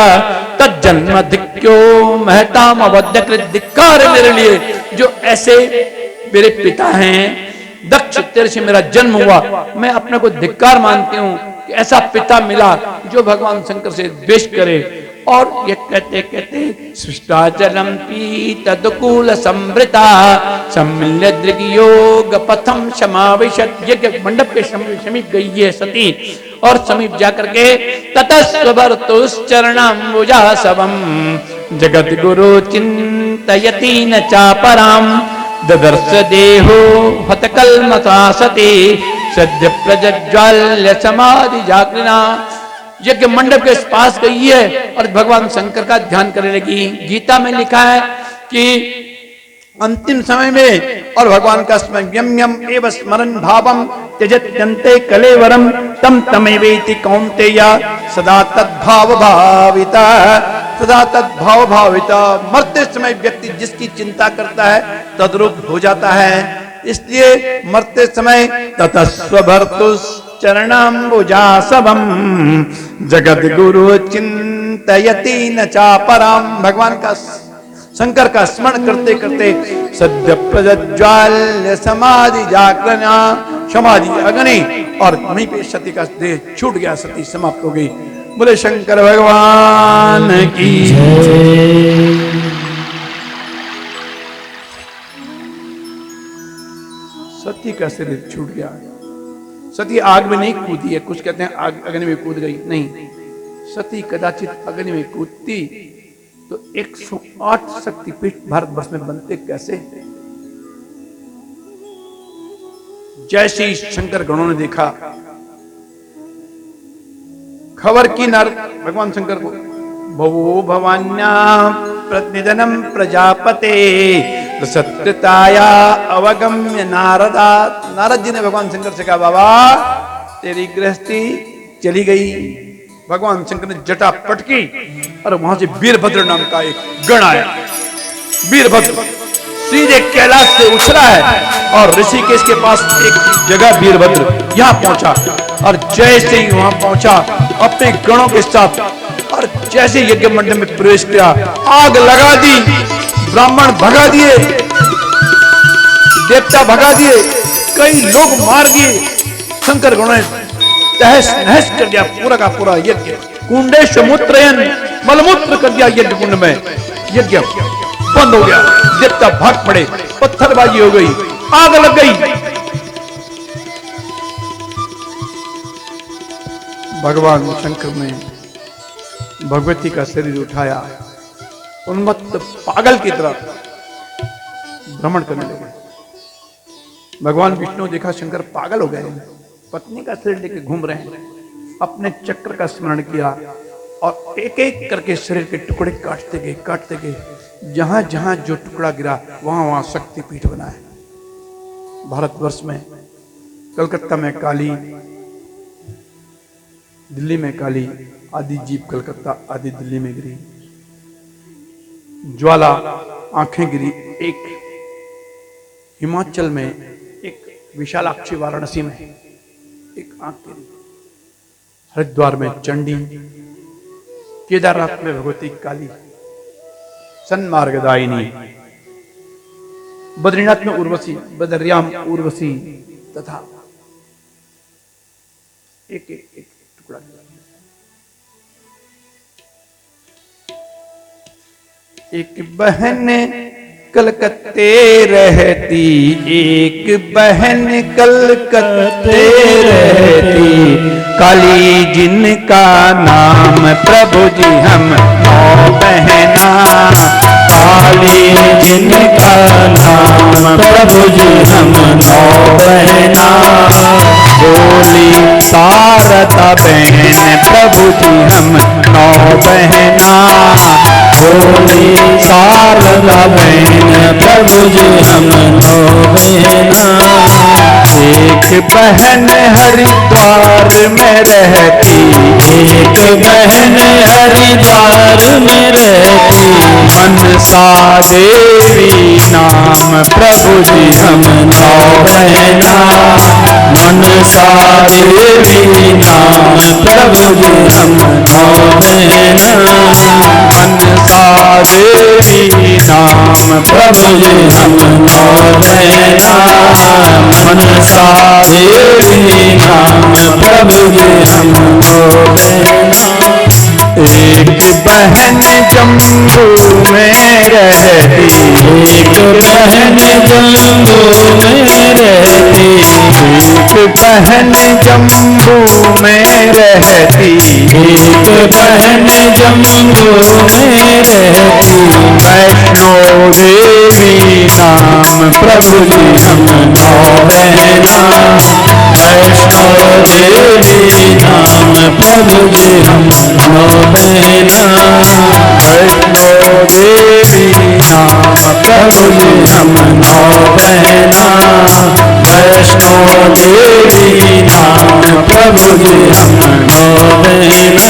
तज्जन्म धिक्यो महताम अवध्यकृत। धिक्कार मेरे लिए जो ऐसे मेरे पिता हैं, दक्ष तेरे से मेरा जन्म हुआ, मैं अपने को धिक्कार मानती हूँ कि ऐसा पिता मिला जो भगवान शंकर से द्वेष करे। और ये कहते कहते सृष्टाचलम पीतदकुल समृता सम्मिल्य दृग्योग पथम समाविशत। यज्ञ मंडप के समीप गई है सती, और समीप जाकर के ततस्वरतुश्चरणाम्बुजासवम जगत गुरु चिंतयति न चापराम ददर्श देहो हतकल्मषा सती सद्य प्रज्ज्वाल्य समाधि जागृणा। यज्ञ मंडप के पास गई है और भगवान शंकर का ध्यान करने लगी। गीता में लिखा है कि अंतिम समय में और भगवान का यम यम एव स्मरण भावम त्यजत्यन्ते कलेवरम तम तमेवेति कौन्तेय सदा तद्भाव भाविता, सदा तद्भाव भाविता। मरते समय व्यक्ति जिसकी चिंता करता है तद्रूप हो जाता है। इसलिए मरते समय ततस्वभर्तुश्चरणाम्बुजासवम जगद गुरु चिंतयति न चापराम। भगवान का शंकर का स्मरण करते करते सद्य प्रज्वाल्य समाधि जागरणा, समाधि अग्नि, और वहीं पे सती का देह छूट गया, सती समाप्त हो गई। बोले शंकर भगवान की सती का शरीर छूट गया। सती आग में नहीं कूदी है, कुछ कहते हैं आग अग्नि में कूद गई, नहीं, सती कदाचित अग्नि में कूदती तो 108 शक्तिपीठ भारतवर्ष में बनते कैसे। जैसे ही शंकर गणों ने देखा, खबर की नर भगवान शंकर को, भवो भवान्या प्रतिनिधनम प्रजापते सत्यताया अवगम्य नारदा। नारद जी ने भगवान शंकर से कहा, बाबा तेरी गृहस्थी चली गई। भगवान शंकर ने जटा पटकी और वहां से वीरभद्र नाम का एक गण आया। वीरभद्र सीधे कैलाश से उछला है और ऋषिकेश के पास एक जगह वीरभद्र यहां पहुंचा, और जैसे ही वहां पहुंचा अपने गणों के साथ, और जैसे यज्ञ मंडप में प्रवेश किया आग लगा दी, ब्राह्मण भगा दिए, देवता भगा दिए, कई लोग मार दिए। शंकर गणों ने तहस नहस कर दिया पूरा का पूरा यज्ञ। कुंडेश मूत्रयन मलमूत्र कर दिया यज्ञ कुंड में, यज्ञ बंद हो गया। देवता भाग पड़े, पत्थरबाजी हो गई, आग लग गई। भगवान शंकर ने भगवती का शरीर उठाया, उन्मत्त पागल की तरह भ्रमण करने लगे। भगवान विष्णु देखा शंकर पागल हो गए, पत्नी का शरीर लेके घूम रहे हैं। अपने चक्र का स्मरण किया और एक एक करके शरीर के टुकड़े काटते गए, काटते गए। जहां जहां जो टुकड़ा गिरा वहां वहां शक्तिपीठ बना है भारतवर्ष में। कलकत्ता में काली, दिल्ली में काली, आदि जीव कलकत्ता आदि दिल्ली में गिरी। ज्वाला आंखें गिरी। एक हिमाचल में, एक विशालाक्षी वाराणसी में एक आंख गिरी। हरिद्वार में चंडी, केदारनाथ में भगवती काली सन्मार्गदायिनी, बद्रीनाथ में उर्वशी, बदरियाम उर्वशी, तथा एक एक एक टुकड़ा। एक बहन कलकत्ते रहती, एक बहन कलकत्ते रहती, काली जिनका नाम प्रभु जी हम नौ बहना, काली जिनका नाम प्रभु जी हम नौ बहना, बोली शारदा बहन प्रभु जी हम नौ बहना, बोली शारदा बहन प्रभु जी हम नौ बहना। एक बहन हरिद्वार में रहती, एक बहन हरिद्वार में रहती, मनसा देवी नाम प्रभु जी हम नौ बहना, मनसा देवी नाम प्रभु जी हम नौ बहना, मनसा देवी नाम प्रभु जी हम नौ बहना, मनसा देवी नाम प्रभु जी हम नौ बहना। एक बहन जम्बू में रहती, एक बहन जम्बू में रहती, एक बहन जम्बू में रहती, एक बहन जम्बू में रहती, वैष्णो देवी नाम प्रभु जी हम नौ बहना, वैष्णो देवी नाम प्रभु जी हम नौबेना। वैष्णो देवी नाम प्रभु जी हम नौबेना। वैष्णो देवी नाम प्रभु जी हम नौबेना।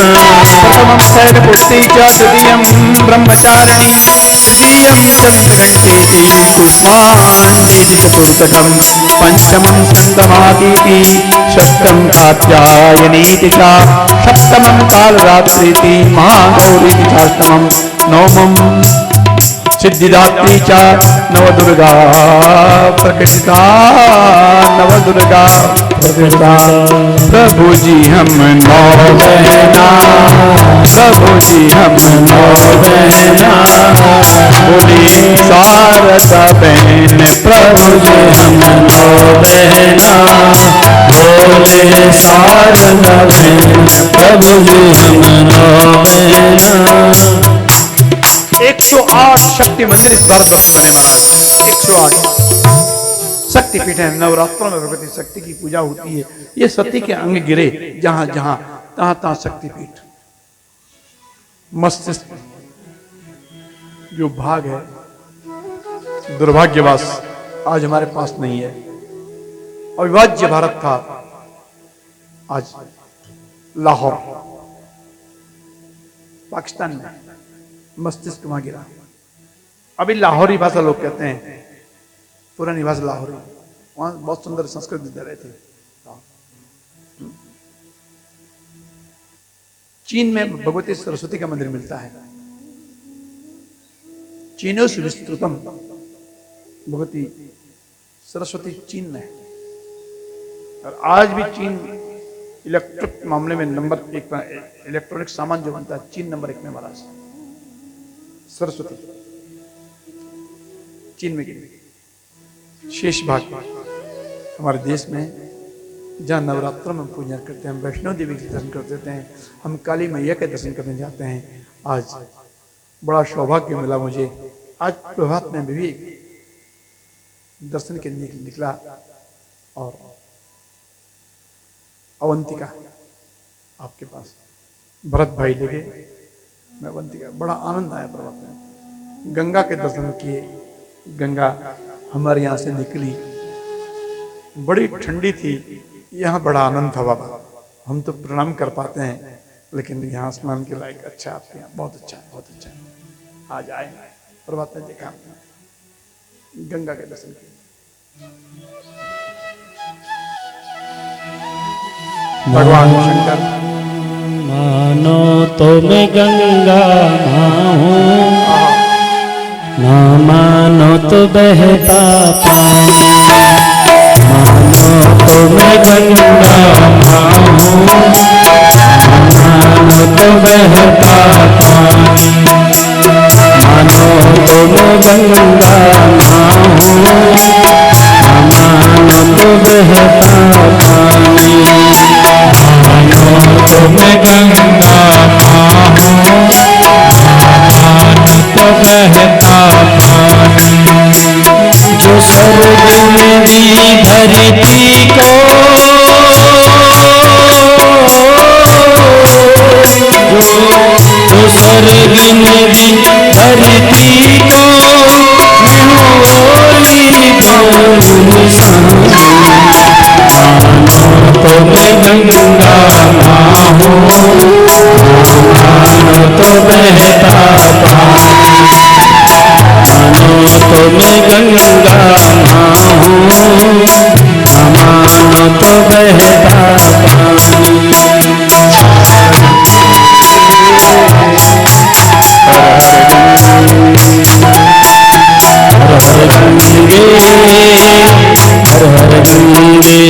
प्रथमं शैलपुत्री च द्वितीयं ब्रह्मचारिणी तृतीयं चन्द्रघण्टेति कुष्माण्डेति चतुर्थकं पंचमं स्कन्दमातीति षष्ठं कात्यायनीति च सप्तमं कालरात्रीति महागौरीति चाष्टमं नवमं सिद्धिदात्री च नवदुर्गा प्रकटिता। नवदुर्गा प्रकटिता। प्रभु जी हम नौबेना। प्रभु जी हम नौबेना। बोली शारदा बहन प्रभु जी हम नौबेना। बोले शारदा बहन प्रभु जी हम नौबेना। 108 शक्ति मंदिर इस भारतवर्ष में बने महाराज। 108 शक्तिपीठ है। नवरात्रों में भगवती शक्ति की पूजा होती है। ये सती के अंग गिरे जहां जहां तहां तहां शक्तिपीठ। मस्तिष्क जो भाग है दुर्भाग्यवश आज हमारे पास नहीं है। अविभाज्य भारत था, आज लाहौर पाकिस्तान में मस्तिष्क वहां गिरा। अभी लाहौरी भाषा लोग कहते हैं, पुरानी भाषा लाहौरी। वहां बहुत सुंदर संस्कृत विद्यालय थे। चीन में भगवती सरस्वती का मंदिर मिलता है। चीनो से विस्तृतम भगवती सरस्वती चीन में है। और आज भी चीन इलेक्ट्रिक मामले में नंबर 1 पर, इलेक्ट्रॉनिक सामान जो बनता है चीन नंबर 1 में महाराज। सरस्वती चीन में गिरी। शेष भाग हमारे देश में जहाँ नवरात्रों में पूजा करते हैं, हम वैष्णो देवी के दर्शन करते हैं, हम काली मैया के दर्शन करने जाते हैं। आज बड़ा सौभाग्य मिला मुझे। आज प्रभात में भी दर्शन के लिए निकला और अवंतिका आपके पास भरत भाई लेके मैं अवंतिका, बड़ा आनंद आया प्रभात में। गंगा के दर्शन किए। गंगा हमारे यहाँ से निकली, बड़ी ठंडी थी। यहाँ बड़ा आनंद था बाबा। हम तो प्रणाम कर पाते हैं, लेकिन यहाँ स्नान के लायक अच्छा आपके यहाँ, बहुत अच्छा है, बहुत अच्छा है। आज आए प्रभात में देखा, गंगा के दर्शन किए। भगवान शंकर मानो तो मैं गंगा माहूँ, ना मानो तो बहता पानी। मानो तो मैं गंगा माहूँ, मानो तो बहता पानी। मानो तो मैं गंगा माहूँ, मानो तो बहता पानी। मानो तो मैं गंगा माहूँ, मानो तो बहता पानी। जो स्वर्ग में भी धरती को, जो स्वर्ग में भी धरती को ओली बोल सानी। मानो तो मैं गंगा माहूँ, मानो तो बहता पानी। मानो तो मैं गंगा माहूँ, मानो तो बहता पानी। हर हर गंगे, हर हर गंगे।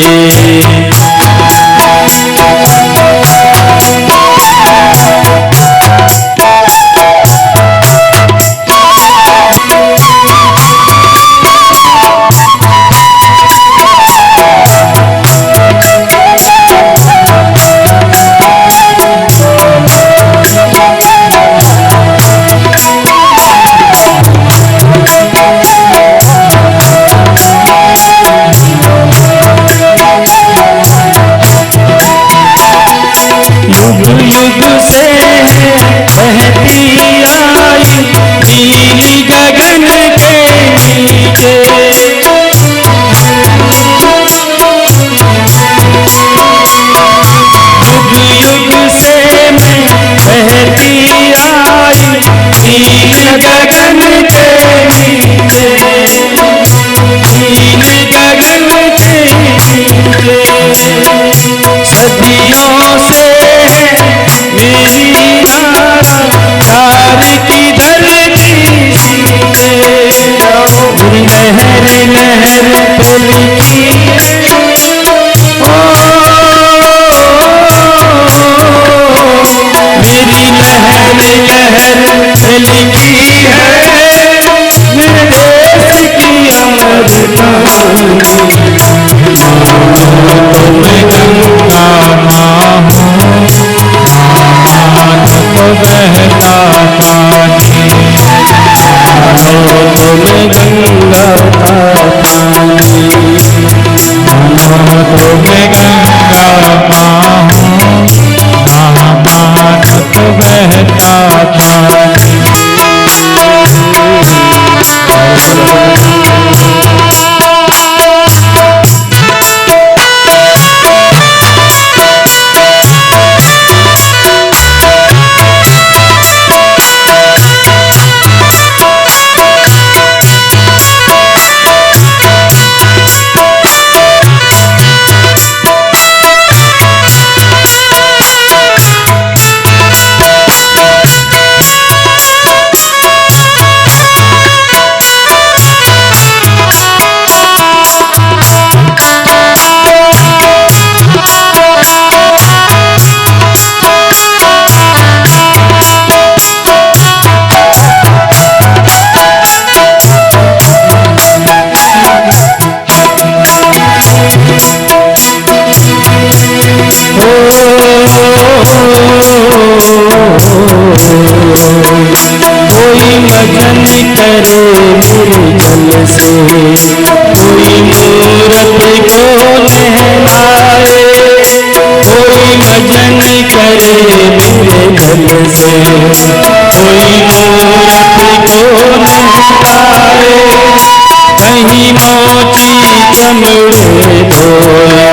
गगन के नीचे, नील गगन के नीचे, सदियों से मेरी यारा प्यार की धरती सींचे, लहर लहर पे लिखी मेरी लहर लहर पे लिखी है मेरे देश की अमर कहानी। मैं गंगा माँ हूँ, मानो तो बहता पानी, मानो तो मैं गंगा का पानी, मानो तो मैं गंगा माँ हूँ, मानो तो बहता पानी। कोई भजन करे निर्जल से, कोई मूरत को नहलाए, कोई भजन करे निर्जल से, कोई मूरत को नहलाए, कहीं मोची चमड़े धोए,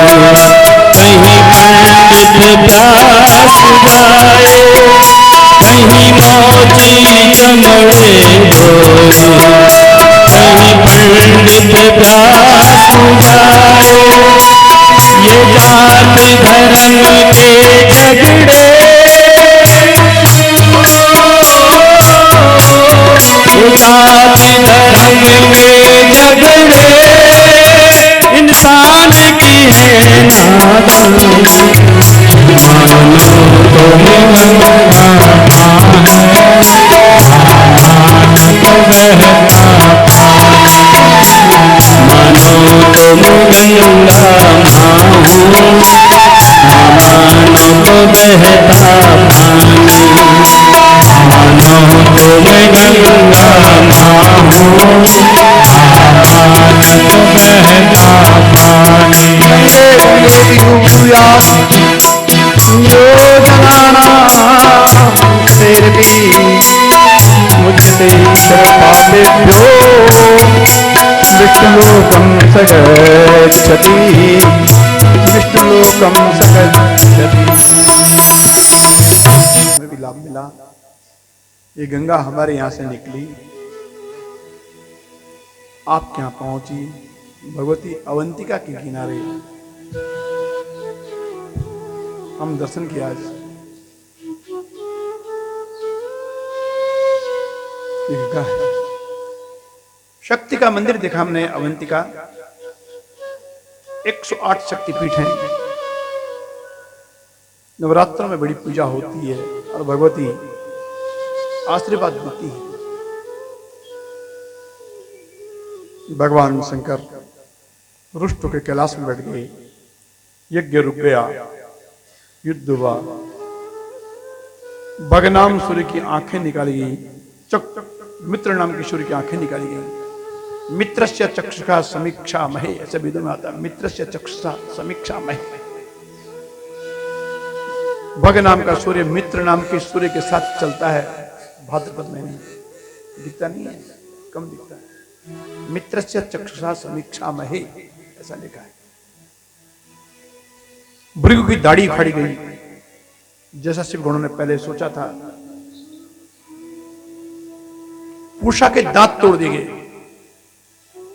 कहीं पंडित प्यास बुझाए, कहीं मोची चमड़े धोए, कहीं पंडित प्यास बुझाए। ये जात धर्म के झगड़े, ये जात धर्म के झगड़े इंसान की है नादानी। मानो तो मैं गंगा माँ हूँ, मानो तो बहता पानी, मानो तो मैं गंगा माँ हूँ, मानो तो बहता पानी, मानो तो मैं गंगा माँ हूँ, मानो तो बहता पानी। मुझते कृपालेभ्यो विष्णुलोकं सगच्छति, विष्णुलोकं सगच्छति। हमें भी लाभ मिला। ये गंगा हमारे यहाँ से निकली, आपके यहाँ पहुंची, भगवती अवंतिका के किनारे हम दर्शन किया। आज ये गंगा है, शक्ति का मंदिर देखा हमने अवंतिका। 108 शक्तिपीठ हैं, नवरात्रों में बड़ी पूजा होती है और भगवती आशीर्वाद देती है। भगवान शंकर रुष्ट होकर कैलाश में बैठ गए, यज्ञ रुक गया, युद्ध हुआ, भगनाम सूर्य की आंखें निकाली गई, मित्र नाम की सूर्य की आंखें निकाली गई। मित्रस्य चक्षुषा समीक्षा महे, ऐसे वेदों में आता है, मित्रस्य चक्षुषा समीक्षा महे। भग नाम का सूर्य मित्र नाम के सूर्य के साथ चलता है भाद्रपद महीने, दिखता नहीं है, कम दिखता है। मित्रस्य चक्षुषा समीक्षा महे, ऐसा लिखा है। भृगु की दाढ़ी खड़ी गई, जैसा शिव गुणों ने पहले सोचा था। पूषा के दांत तोड़ दिए गए।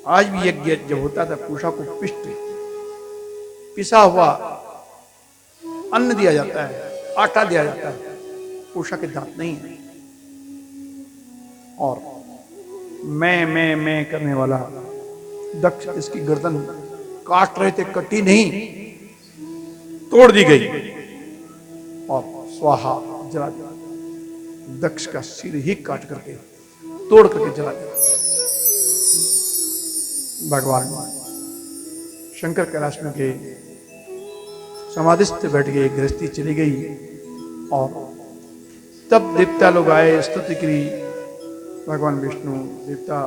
आज भी यज्ञ जब होता था पूषा को पिसा हुआ अन्न दिया जाता है, आटा दिया जाता है, पूषा के दांत नहीं है। और मैं करने वाला दक्ष इसकी गर्दन काट रहे थे, कटी नहीं, तोड़ दी गई और स्वाहा जला दिया। दक्ष का सिर ही काट करके तोड़ करके जला दिया। भगवान शंकर कैलाश में गए, समाधिस्थ बैठ गए, गृहस्थी चली गई और तब देवता लोग आए, स्तुति करी। भगवान विष्णु, देवता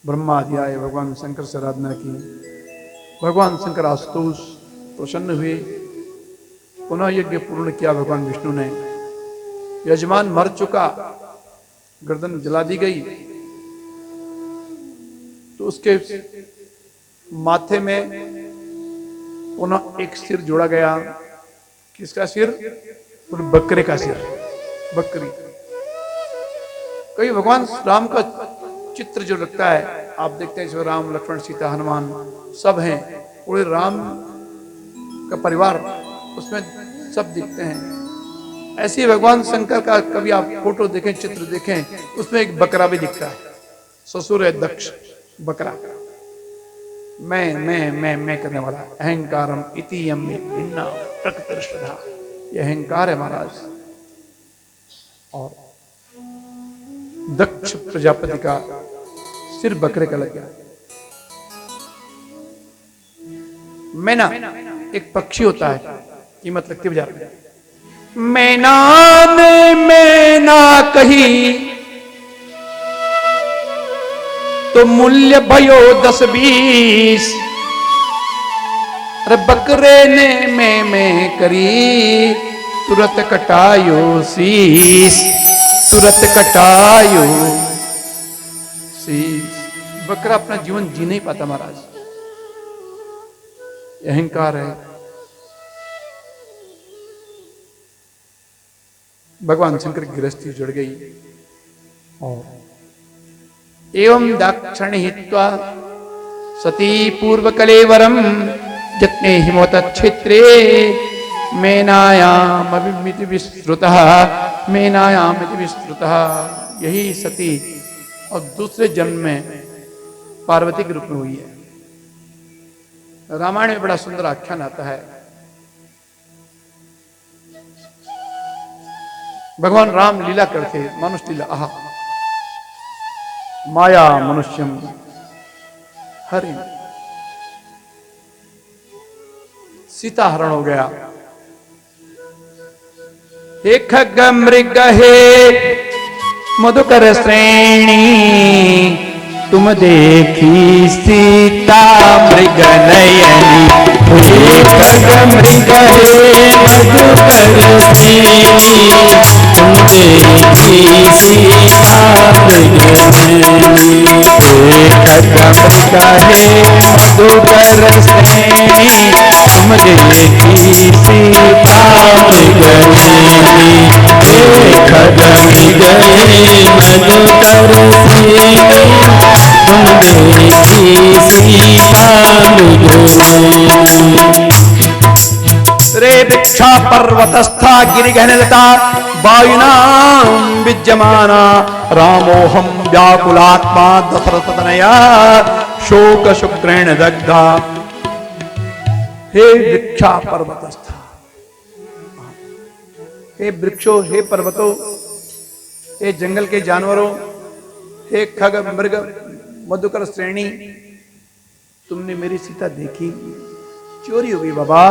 ब्रह्मा आदि आए, भगवान शंकर से आराधना की। भगवान शंकर आशुतोष प्रसन्न हुए, पुनः यज्ञ पूर्ण किया भगवान विष्णु ने। यजमान मर चुका, गर्दन जला दी गई, तो उसके माथे में पुनः एक सिर जोड़ा गया। किसका सिर? बकरे का सिर, बकरी। कई भगवान राम का चित्र जो लगता है, आप देखते हैं, राम लक्ष्मण सीता हनुमान सब हैं, पूरे राम का परिवार उसमें सब दिखते हैं। ऐसे ही भगवान शंकर का कभी आप फोटो देखें, चित्र देखें, उसमें एक बकरा भी दिखता है। ससुर है दक्ष, बकरा। मैं करने वाला, अहंकारम इति यम भिन्ना प्रकृति श्रद्धा, यह अहंकार है महाराज। और दक्ष प्रजापति का सिर बकरे का लग गया। मैना एक पक्षी होता है, कीमत लगती बाजार में। मैना ने मैना कही तो मूल्य भयो 10-20, अरे बकरे ने मैं करी तुरंत कटायो शीश, तुरंत कटायो शीश। बकरा अपना जीवन जी नहीं पाता महाराज, अहंकार है। भगवान शंकर की गृहस्थी जुड़ गई और एवं दाक्षिण हित्वा सती पूर्व कलेवरम जत्ने हिमोत क्षेत्रे मेनायाम अभिमिति विस्तृतः, मेनायाम विस्तृतः। यही सती और दूसरे जन्म में पार्वती के रूप में हुई है। रामायण में बड़ा सुंदर आख्यान आता है। भगवान राम लीला करते, मनुष्य लीला। आहा, माया मनुष्यम हरि, सीता हरण हो गया। हे खग मृग हे मधुकर श्रेणी, तुम देखी सीता मृग नयनी। हे खग मृग हे मधुकर श्रेणी, तुम देखी सीता मृग नयनी। हे खग मृग हे मधुकर श्रेणी, तुम देखी सीता मृग नयनी। हे खग मृग हे मधुकर श्रेणी, तुम देखी सीता मृग नयनी। रे वृक्षा पर्वतस्था गिरिघनलता वायुना विद्यमाना, रामोहम व्याकुलात्मा दशरथतनया शोक शुक्रेण दग्धा। हे वृक्षा पर्वतस्था, हे वृक्षों, हे पर्वतों, हे जंगल के जानवरों, हे खग मृग मधुकर श्रेणी, तुमने मेरी सीता देखी? चोरी हो गई बाबा,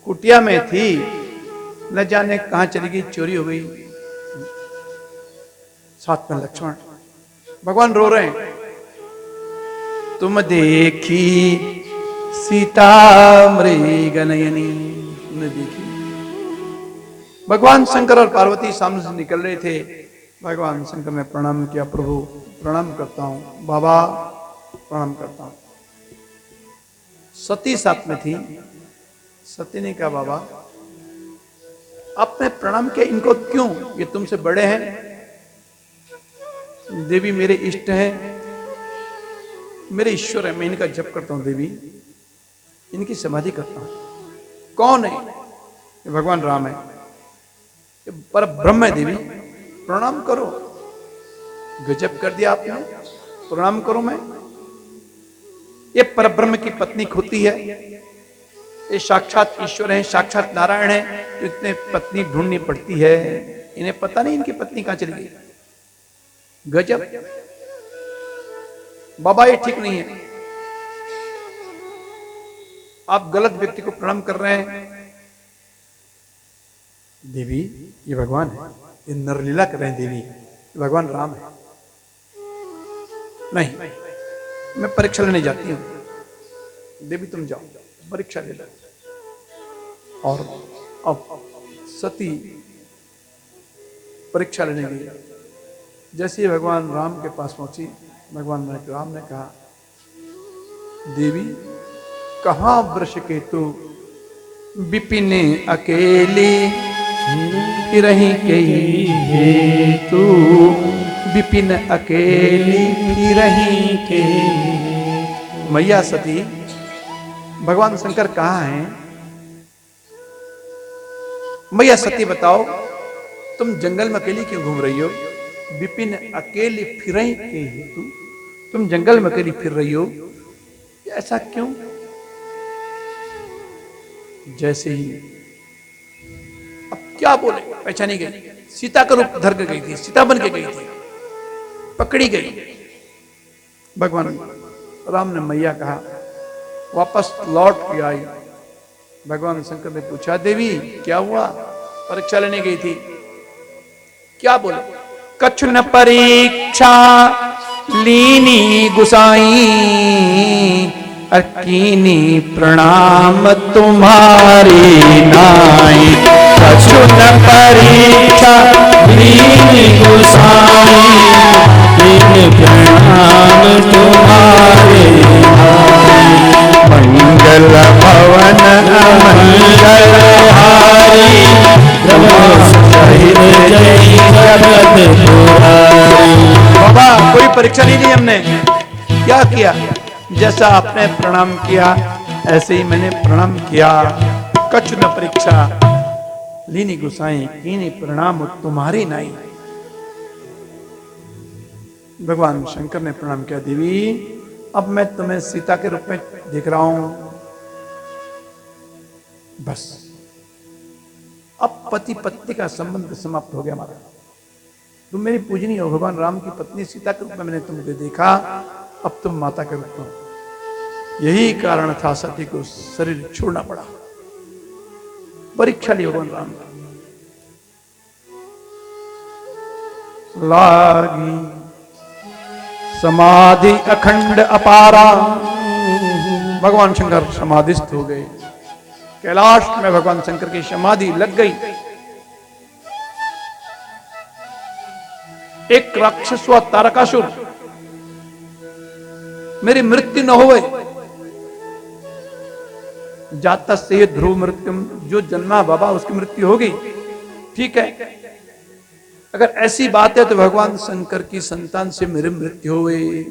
कुटिया में थी, न जाने कहां चली गई, चोरी हो गई। साथ में लक्ष्मण, भगवान रो रहे हैं। तुम देखी सीता मृग नयनी, तुमने देखी। भगवान शंकर और पार्वती सामने से निकल रहे थे। भगवान शंकर ने प्रणाम किया, प्रभु प्रणाम करता हूं, बाबा प्रणाम करता हूं। सती साथ में थी। सती ने कहा, बाबा आपने प्रणाम किया, इनको क्यों? ये तुमसे बड़े हैं। देवी मेरे इष्ट हैं, मेरे ईश्वर है, मैं इनका जप करता हूं देवी, इनकी समाधि करता हूं। कौन है? ये भगवान राम है, ये पर ब्रह्म है देवी, प्रणाम करो। गजब कर दिया आपने, प्रणाम करो। मैं ये परब्रह्म की पत्नी होती है, ये साक्षात ईश्वर है, साक्षात नारायण है, तो इतने पत्नी ढूंढनी पड़ती है, इन्हें पता नहीं इनकी पत्नी कहां चली गई। गजब बाबा, ये ठीक नहीं है। आप गलत व्यक्ति को प्रणाम कर रहे हैं। देवी ये भगवान है, ये नरलीला कर रहे हैं देवी, ये भगवान राम है। नहीं, मैं परीक्षा लेने जाती हूं। देवी तुम जाओ, परीक्षा ले लो। और अब सती परीक्षा लेने गई। जैसे ही भगवान राम के पास पहुंची, भगवान राम ने कहा, देवी कहां वृष केतु विपिन अकेली रही कई हेतु, विपिन अकेली रही के। मैया सती, भगवान शंकर कहाँ हैं? मैया सती बताओ, तुम जंगल में अकेली क्यों घूम रही हो? विपिन अकेली फिरई के हेतु, तुम जंगल में अकेली फिर रही हो, ऐसा क्यों? जैसे ही अब क्या बोले, पहचानी गई, सीता का रूप धर के गई थी, सीता बन के गई थी, पकड़ी गई। भगवान राम ने मैया कहा, वापस लौट के आई। भगवान शंकर ने पूछा, देवी क्या हुआ? परीक्षा लेने गई थी, क्या बोले? कछु न परीक्षा लीनी गुसाई, अकीनी प्रणाम तुम्हारी नाई। कछु न परीक्षा लीनी गुसाई, कीनी प्रणाम तुम्हारी नाई। मंगल भवन मंगल हारी, बाबा कोई परीक्षा नहीं दी हमने। क्या किया? जैसा आपने प्रणाम किया ऐसे ही मैंने प्रणाम किया। कछु न परीक्षा लीनी गुसाई, कीनी प्रणाम तुम्हारी नाई। भगवान शंकर ने प्रणाम किया, देवी अब मैं तुम्हें सीता के रूप में देख रहा हूं। बस अब पति पत्नी का संबंध समाप्त हो गया हमारा। तुम मेरी पूजनी हो, भगवान राम की पत्नी सीता के रूप में मैंने तुमको देखा, अब तुम माता के रूप में। यही कारण था सती को शरीर छोड़ना पड़ा। परीक्षा ली भगवान राम लागी समाधि अखंड अपारा। भगवान शंकर समाधिस्थ हो गए। कैलाश में भगवान शंकर की समाधि लग गई। एक राक्षस हुआ तारकासुर, मेरी मृत्यु न होवे, जाता से ध्रुव मृत्यु, जो जन्मा बाबा उसकी मृत्यु होगी। ठीक है, अगर ऐसी बात है तो भगवान शंकर की संतान से मेरी मृत्यु हो गई।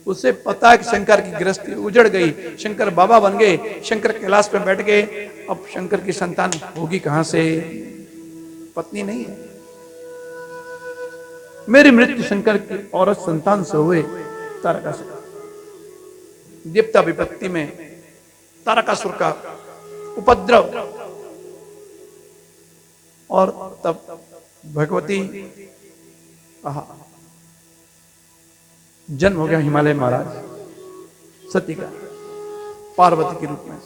उसे पता है कि शंकर की गृहस्थी उजड़ गई, शंकर बाबा बन गए, शंकर कैलाश पे बैठ गए। अब शंकर की संतान होगी कहां से? पत्नी नहीं है। मेरी मृत्यु शंकर की औरत संतान से हुए तारकासुर। देवता विपत्ति में तारकासुर का उपद्रव, और तब भगवती जन्म हो गया हिमालय महाराज सती का, पार्वती के रूप में।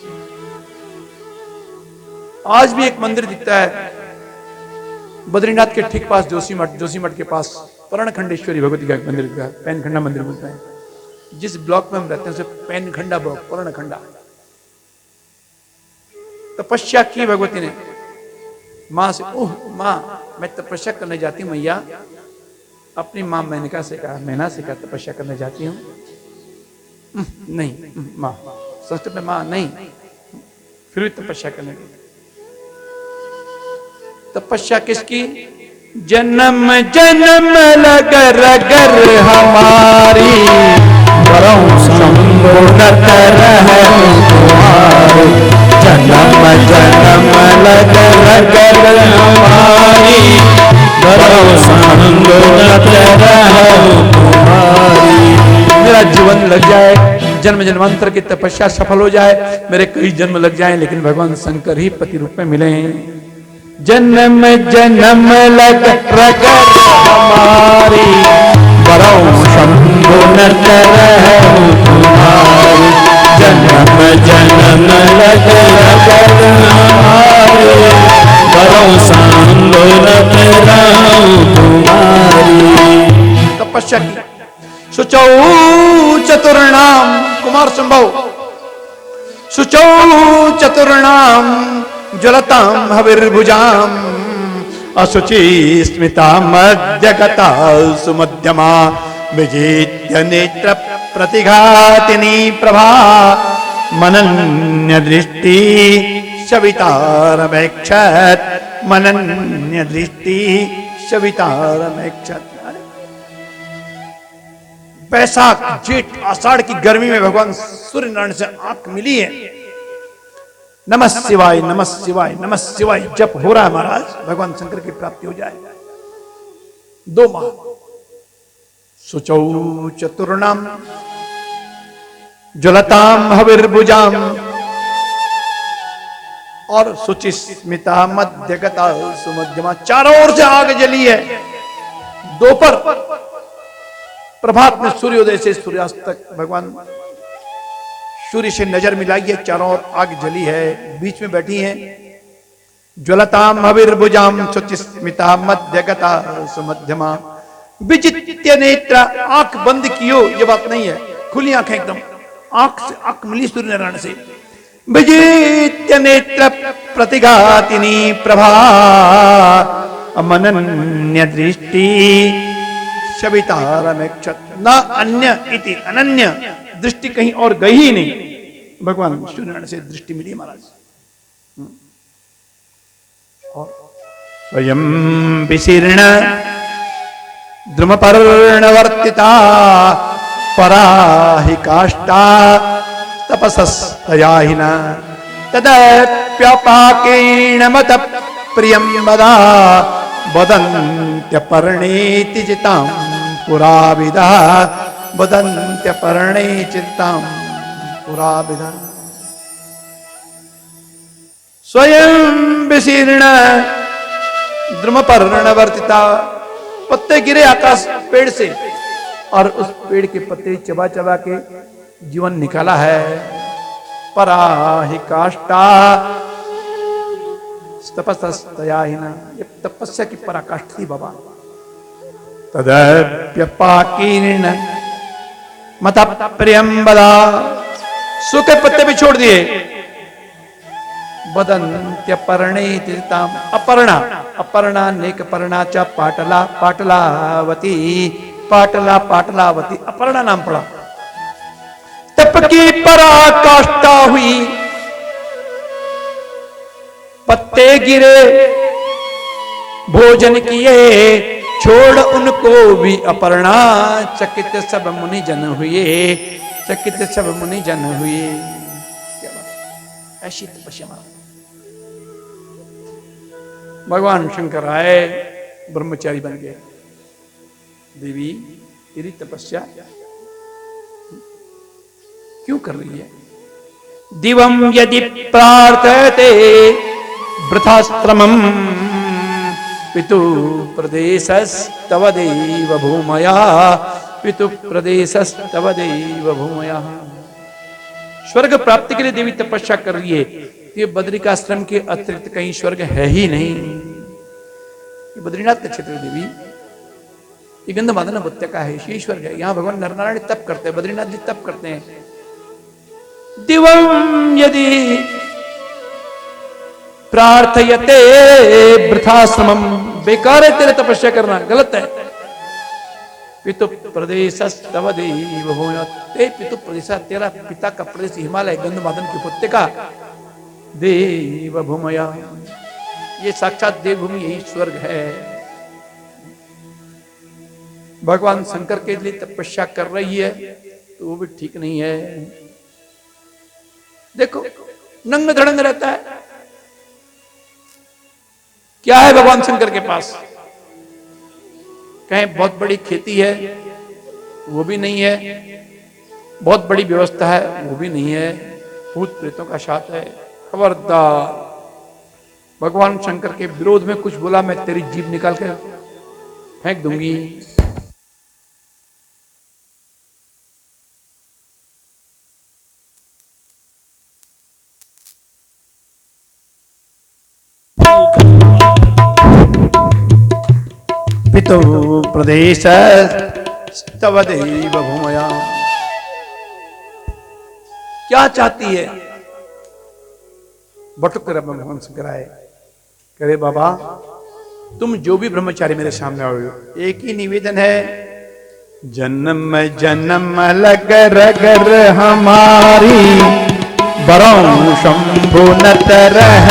आज भी एक मंदिर दिखता है बद्रीनाथ के ठीक पास, जोशीमठ के पास पर्णखंडेश्वरी भगवती का एक मंदिर दिखता है। पैनखंडा मंदिर बोलते हैं। जिस ब्लॉक में हम रहते हैं उसे पैनखंडा ब्लॉक, पर्णखंडा। तपस्या की भगवती ने मां से, ओह मां मैं तपस्या करने जाती हूँ मैया। अपनी मां मेनका से कहा, मैना से कहा तपस्या करने जाती हूँ। नहीं मां, संस्कृत में मां नहीं, फिर भी तपस्या करने की। तपस्या किसकी? जन्म जन्म लग रगर हमारी, वरौ संगुणत रहे तुम्हारी। जन्म जन्म लग रगर हमारी, वरौ संगुणत रहे तुम्हारी। मेरा जीवन लग जाए, जन्म जन्मांतर की तपस्या सफल हो जाए, मेरे कई जन्म लग जाएं, लेकिन भगवान शंकर ही पति रूप में मिले। जन्म जन्म लग रगर हमारी, वरौ संगुणत रहे तुम्हारी। जन्म जन्म लग रगर हमारी, वरौ संगुणत रहे तुम्हारी। तपस्या की। शुचौ चतुर्णाम, कुमार संभव, शुचौ चतुर्णाम ज्वलताम हविर्भुजाम, अशुचि स्मिता मध्यगता सुमध्यमा, विजित्य नेत्र प्रतिघातिनी प्रभा, मनन्य दृष्टि सवितारमेक्षत, मनन्य दृष्टि सवितारमेक्षत। बैसाख जेठ आषाढ़ की गर्मी में भगवान सूर्य नारायण से आंख मिली है। नमः शिवाय नमः शिवाय नमः शिवाय जप हो रहा है महाराज, भगवान शंकर की प्राप्ति हो जाए। 2 माह। शुचौ चतुर्णाम ज्वलताम हविर्भुजाम, और शुचिस्मिता मध्यगता सुमध्यमा, चारों ओर से आग जली है। दोपहर प्रभात में सूर्योदय से सूर्यास्त तक भगवान सूर्य से नजर मिलाई है, चारों ओर आग जली है, बीच में बैठी हैं। ज्वलताम हविर्भुजाम शुचिस्मिता मध्यगता सुमध्यमा, विजित्य नेत्र, आंख बंद कियो ये बात नहीं है, खुली आंखें एकदम, आंख से आंख मिली सूर्य नारायण से। विजित्य नेत्र प्रतिघातिनी प्रभा, मनन्य दृष्टि सवितारमेक्षत, न अन्य इति अनन्य, दृष्टि कहीं और गई ही नहीं, भगवान सूर्यनारायण से दृष्टि मिली महाराज। स्वयं विशीर्ण द्रुमपर्णवर्तिता, पराहि काष्ठा तपसस्तयाहिना, तदप्यपाकेण मत प्रियं वदा, वदन्त्यपर्णेति चितां पुराविदा, वदन्त्यपर्णे चितां पुराविदा। स्वयं विशीर्ण द्रुमपर्णवर्तिता, पत्ते गिरे आकाश पेड़ से, और उस पेड़ के पत्ते चबा चबा के जीवन निकाला है। पराहि काष्ठा तपस्तयाहिना, ये तपस्या की पराकाष्ठा थी बाबा। तदप्यपाकीर्ण मत प्रियं वदा, सूखे पत्ते भी छोड़ दिए। वदन्त्यपर्णे चिताम, अपर्णा, अपर्णा नेक पर्णा च पाटला, पाटलावती, पाटला पाटलावती, अपर्णा नाम पड़ा। तप की पराकाष्ठा हुई, पत्ते गिरे भोजन किए, छोड़ उनको भी अपर्णा, चकित सब मुनि जन हुए, चकित सब मुनि जन हुए। क्या बात, ऐसी तपस्या। भगवान शंकर आए, ब्रह्मचारी बन गए। देवी तेरी तपस्या क्यों कर रही है? दिवं यदि प्रार्थते वृथाश्रमं, पितु प्रदेशस्तव देव भूमया, पितु प्रदेशस्तव देव भूमया। स्वर्ग प्राप्ति के लिए देवी तपस्या कर रही है। ये बद्रिकाश्रम के अतिरिक्त कहीं स्वर्ग है ही नहीं। ये बद्रीनाथ का क्षेत्र देवी, ये गंधमादन उपत्यका है, यही स्वर्ग है। यहाँ भगवान नरनारायण तप करते हैं, बद्रीनाथ जी तप करते हैं। दिवं यदि प्रार्थयते वृथाश्रमम, बेकार है तेरे तपस्या करना, गलत है। पितु प्रदेशस्तव देव भूमया, ते पितु प्रदेश, तेरा पिता का प्रदेश हिमालय गंधमादन की उपत्यका देव भूमया, ये साक्षात देवभूमि, यही स्वर्ग है। भगवान शंकर के लिए तपस्या कर रही है तो वो भी ठीक नहीं है। देखो नंग धड़ंग रहता है। क्या है भगवान शंकर के पास? कहीं बहुत बड़ी खेती है, वो भी नहीं है। बहुत बड़ी व्यवस्था है, वो भी नहीं है। भूत प्रेतों का साथ है। खबरदार, भगवान शंकर के विरोध में कुछ बोला मैं तेरी जीभ निकाल कर फेंक दूंगी। पितु प्रदेश तव देव भूमया। क्या चाहती है? बटुक कर भगवान शंकर आए, करे बाबा तुम जो भी ब्रह्मचारी मेरे सामने आओ, एक ही निवेदन है, जन्म जन्म लग रगर हमारी, बरौं शंभु नत रह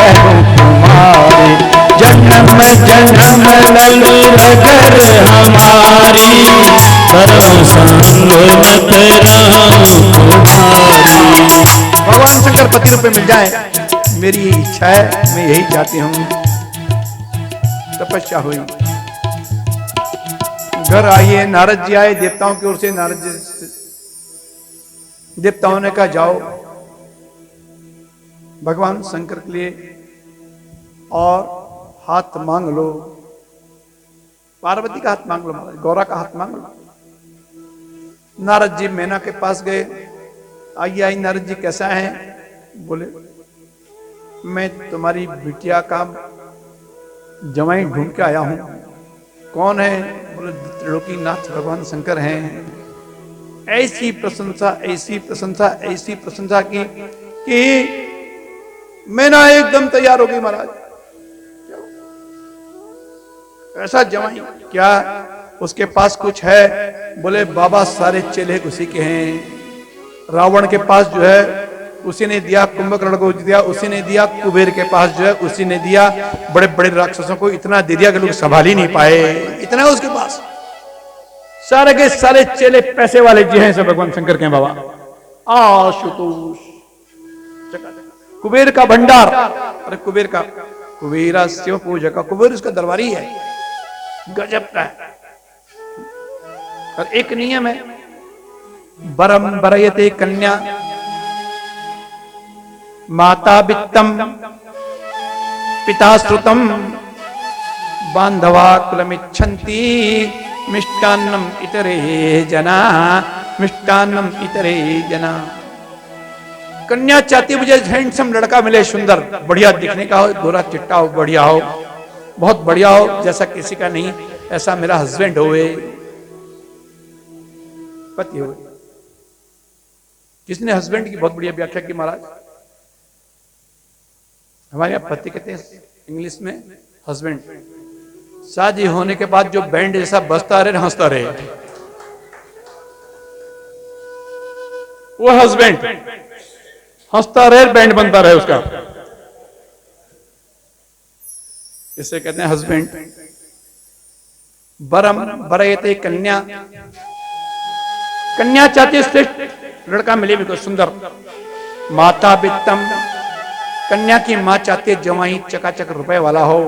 तुम्हारे। जन्म जन्म लग रगर हमारी, बरौं शंभु नत रह तुम्हारी। भगवान शंकर पति रूप में मिल जाए, मेरी इच्छा है, मैं यही चाहती हूं। तपस्या हुई, घर आइए, नारद जी आए, देवताओं की ओर से। नारद जी, देवताओं ने कहा जाओ भगवान शंकर के लिए और हाथ मांग लो। पार्वती का हाथ मांग लो, महाराज गौरा का हाथ मांग लो। नारद जी मैना के पास गए। आइए आई नारद जी, कैसा है? बोले मैं तुम्हारी बिटिया का जवाई ढूंढ के आया हूं। कौन है? बोले त्रिलोकीनाथ भगवान शंकर हैं। ऐसी प्रशंसा, ऐसी प्रशंसा, ऐसी प्रशंसा की कि मैना एकदम तैयार हो गई। महाराज ऐसा जवाई क्या उसके पास कुछ है? बोले बाबा सारे चेले उसी के हैं। रावण के पास जो है उसी ने दिया, कुंभकर्ण को दिया उसी ने दिया, कुबेर के पास जो है उसी ने दिया, बड़े बड़े राक्षसों को इतना दे दिया कि लोग संभाल ही नहीं पाए, इतना है उसके पास। सारे के सारे चेले पैसे वाले जी हैं, सब भगवान शंकर के हैं बाबा। आशुतोष, कुबेर का भंडार, अरे कुबेर का, कुबेरा शिव पूजक का, कुबेर उसका दरबारी है, गजब का है। और एक नियम है, बरम बरयते कन्या माता वित्तम पिता श्रुतम बांधवा कुलमिच्छन्ति मिष्टान्नम इतरे जना, मिष्टान्नम इतरे जना। कन्या चाहती मुझे हैंडसम लड़का मिले, सुंदर बढ़िया दिखने का हो, गोरा चिट्टा हो, बढ़िया हो, बहुत बढ़िया हो, जैसा किसी का नहीं, ऐसा मेरा हस्बैंड होए, पति हो। किसने हस्बैंड की बहुत बढ़िया व्याख्या की महाराज? हमारे यहाँ पति कहते हैं इंग्लिश में हस्बैंड। शादी होने के बाद जो बैंड जैसा बजता रहे, हंसता रहे, वो हस्बैंड। हंसता रहे, बैंड बनता रहे उसका, इसे कहते हैं हस्बैंड। बरम बरयते कन्या, कन्या चाहती श्रेष्ठ लड़का मिले भी कोई सुंदर। माता वित्तम, कन्या की मां चाहती है जवाई चकाचक रुपए वाला हो,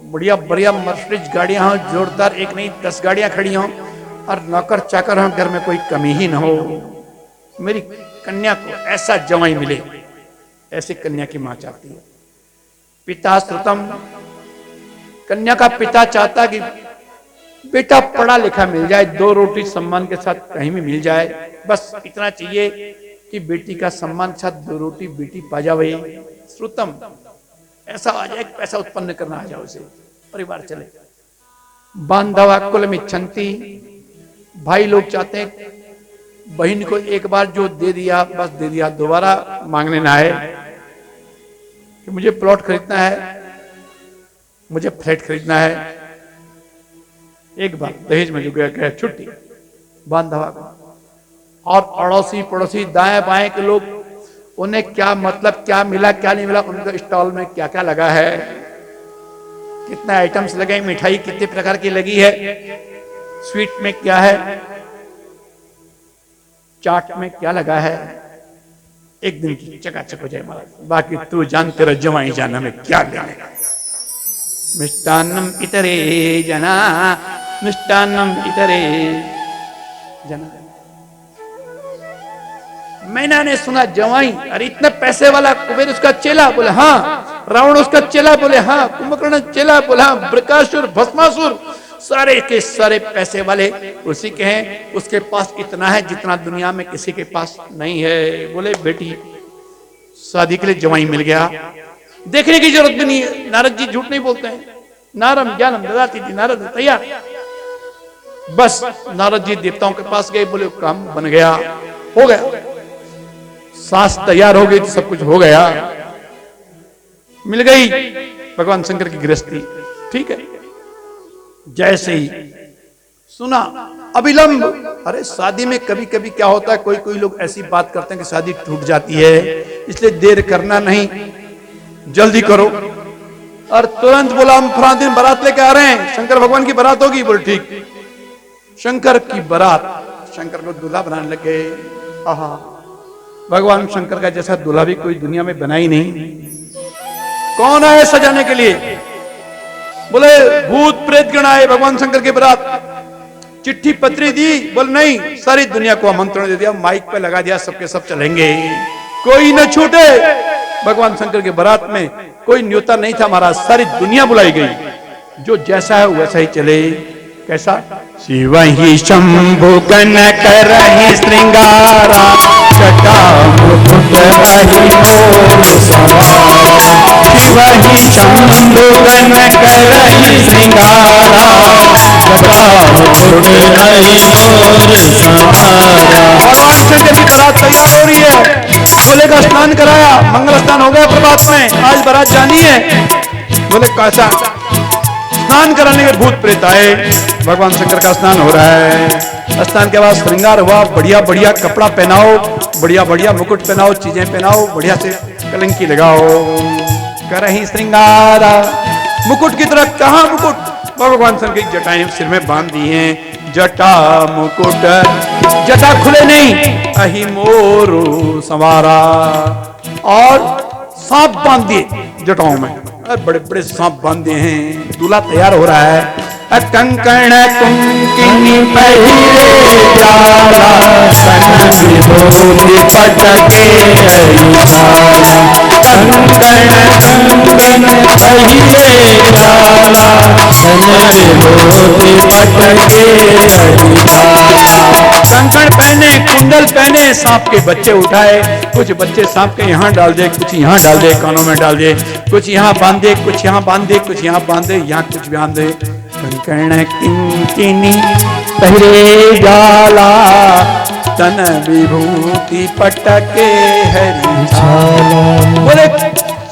बढ़िया बढ़िया मर्सिडीज गाड़ियां हो, जोरदार, एक नहीं 10 गाड़ियां खड़ी हो, और नौकर चाकर हो, घर में कोई कमी ही ना हो। मेरी कन्या को ऐसा जवाई मिले, ऐसी कन्या की मां चाहती है। पिता श्रुतम, कन्या का पिता चाहता कि बेटा पढ़ा लिखा मिल जाए, 2 रोटी सम्मान के साथ कहीं भी मिल जाए, बस इतना चाहिए कि बेटी का सम्मान के साथ 2 रोटी बेटी पा जावे। श्रुतम, ऐसा आ जाए, पैसा उत्पन्न करना आ जाए, उसे परिवार चले। बांधवा कुलमिच्छन्ति, भाई लोग चाहते हैं बहन को एक बार जो दे दिया बस दे दिया, दोबारा मांगने ना आए कि मुझे प्लॉट खरीदना है, मुझे फ्लैट खरीदना है, एक बार दहेज में जो गया छुट्टी। बांधवा को, और अड़ोसी पड़ोसी दाएं बाएं के लोग, उन्हें क्या मतलब, क्या मिला क्या नहीं मिला, उनके स्टॉल में क्या क्या लगा है, कितना आइटम्स लगे, मिठाई कितने प्रकार की लगी है, स्वीट में क्या है, चाट में क्या लगा है, एक दिन की चकाचक हो जाए महाराज। बाकी तू जान, तेरा जवाई जाना में क्या लेने। मिष्टान्नम इतरे जना, मिष्टान्नम इतरे जना। मैंने सुना जवाई, अरे इतना पैसे वाला कुबेर उसका चेला, बोले हाँ। रावण उसका चेला, बोले हाँ। कुंभकर्ण चेला, बोला हाँ। बृकासुर, भस्मासुर, सारे के सारे पैसे वाले उसी के हैं। उसके पास इतना है जितना दुनिया में किसी के पास नहीं है। बोले बेटी शादी के लिए जवाई मिल गया, देखने की जरूरत भी नहीं है। नारद जी झूठ नहीं बोलते हैं। नारम ज्ञानम ददाति थी, नारद तैयार। बस नारद जी देवताओं के पास गए, बोले काम बन गया, हो गया। सास तैयार हो गई तो सब कुछ हो गया। मिल गई भगवान शंकर की गृहस्थी, ठीक है। जैसे ही सुना अविलंब, अरे शादी में कभी कभी क्या होता है, कोई कोई लोग ऐसी बात करते हैं कि शादी टूट जाती है, इसलिए देर करना नहीं, जल्दी करो। और तुरंत बोला हम फलां दिन बारात लेके आ रहे हैं, शंकर भगवान की बारात होगी। बोले ठीक। शंकर की बारात, शंकर को दूल्हा बनाने लगे। आहा, भगवान शंकर का जैसा दूल्हा भी कोई दुनिया में बना ही नहीं। कौन आए सजाने के लिए? बोले भूत प्रेत गण आए भगवान शंकर के बारात। चिट्ठी पत्री दी, बोले नहीं, सारी दुनिया को आमंत्रण दे दिया, माइक पे लगा दिया, सबके सब चलेंगे, कोई न छूटे। भगवान शंकर के बारात में कोई न्योता नहीं था महाराज, सारी दुनिया बुलाई गई। जो जैसा है वैसा ही चले। कैसा? शिव ही शंभु गण करहि श्रृंगारा, जटा मुकुट रहि मोर सवारा। शिव ही शंभु गण करहि श्रृंगारा, जटा मुकुट रहि मोर सवारा। भगवान शंकर की बारात तैयार हो रही है। बोले का स्नान कराया, मंगल स्नान हो गया प्रभात में, आज बारात जानी है। बोले कैसा? स्नान कराने के भूत प्रेत आए, भगवान शंकर का स्नान हो रहा है। स्नान के बाद श्रृंगार हुआ, बढ़िया बढ़िया कपड़ा पहनाओ, बढ़िया बढ़िया मुकुट पहनाओ, चीजें पहनाओ, बढ़िया से कलंकी लगाओ। करहि श्रृंगार, मुकुट की तरह कहां मुकुट? भगवान शंकर की जटाएं सिर में बांध दी हैं। जटा मुकुट, जटा खुले नहीं, अहि मोरू संवारा। और सांप बांध दिए जटाओं में, बड़े बड़े सांप बांधे हैं। दूल्हा तैयार हो रहा है। कंकण कुंकिनी पहिरे जाला, सन विभूति पटके हरिभाला। कंकण कुंकिनी पहिरे जाला, सन विभूति पटके हरिभाला। कंकण पहने, कुंडल पहने, सांप के बच्चे उठाए। कुछ बच्चे सांप के यहाँ डाल दे, कुछ यहाँ डाल दे, कानों में डाल दे, कुछ यहाँ बांधे, कुछ यहाँ बांधे, कुछ यहाँ बांधे, यहाँ कुछ बांधे। कंकण किंकिनी पहिरे जाला, तन विभूति पटके हरिभाला। बोले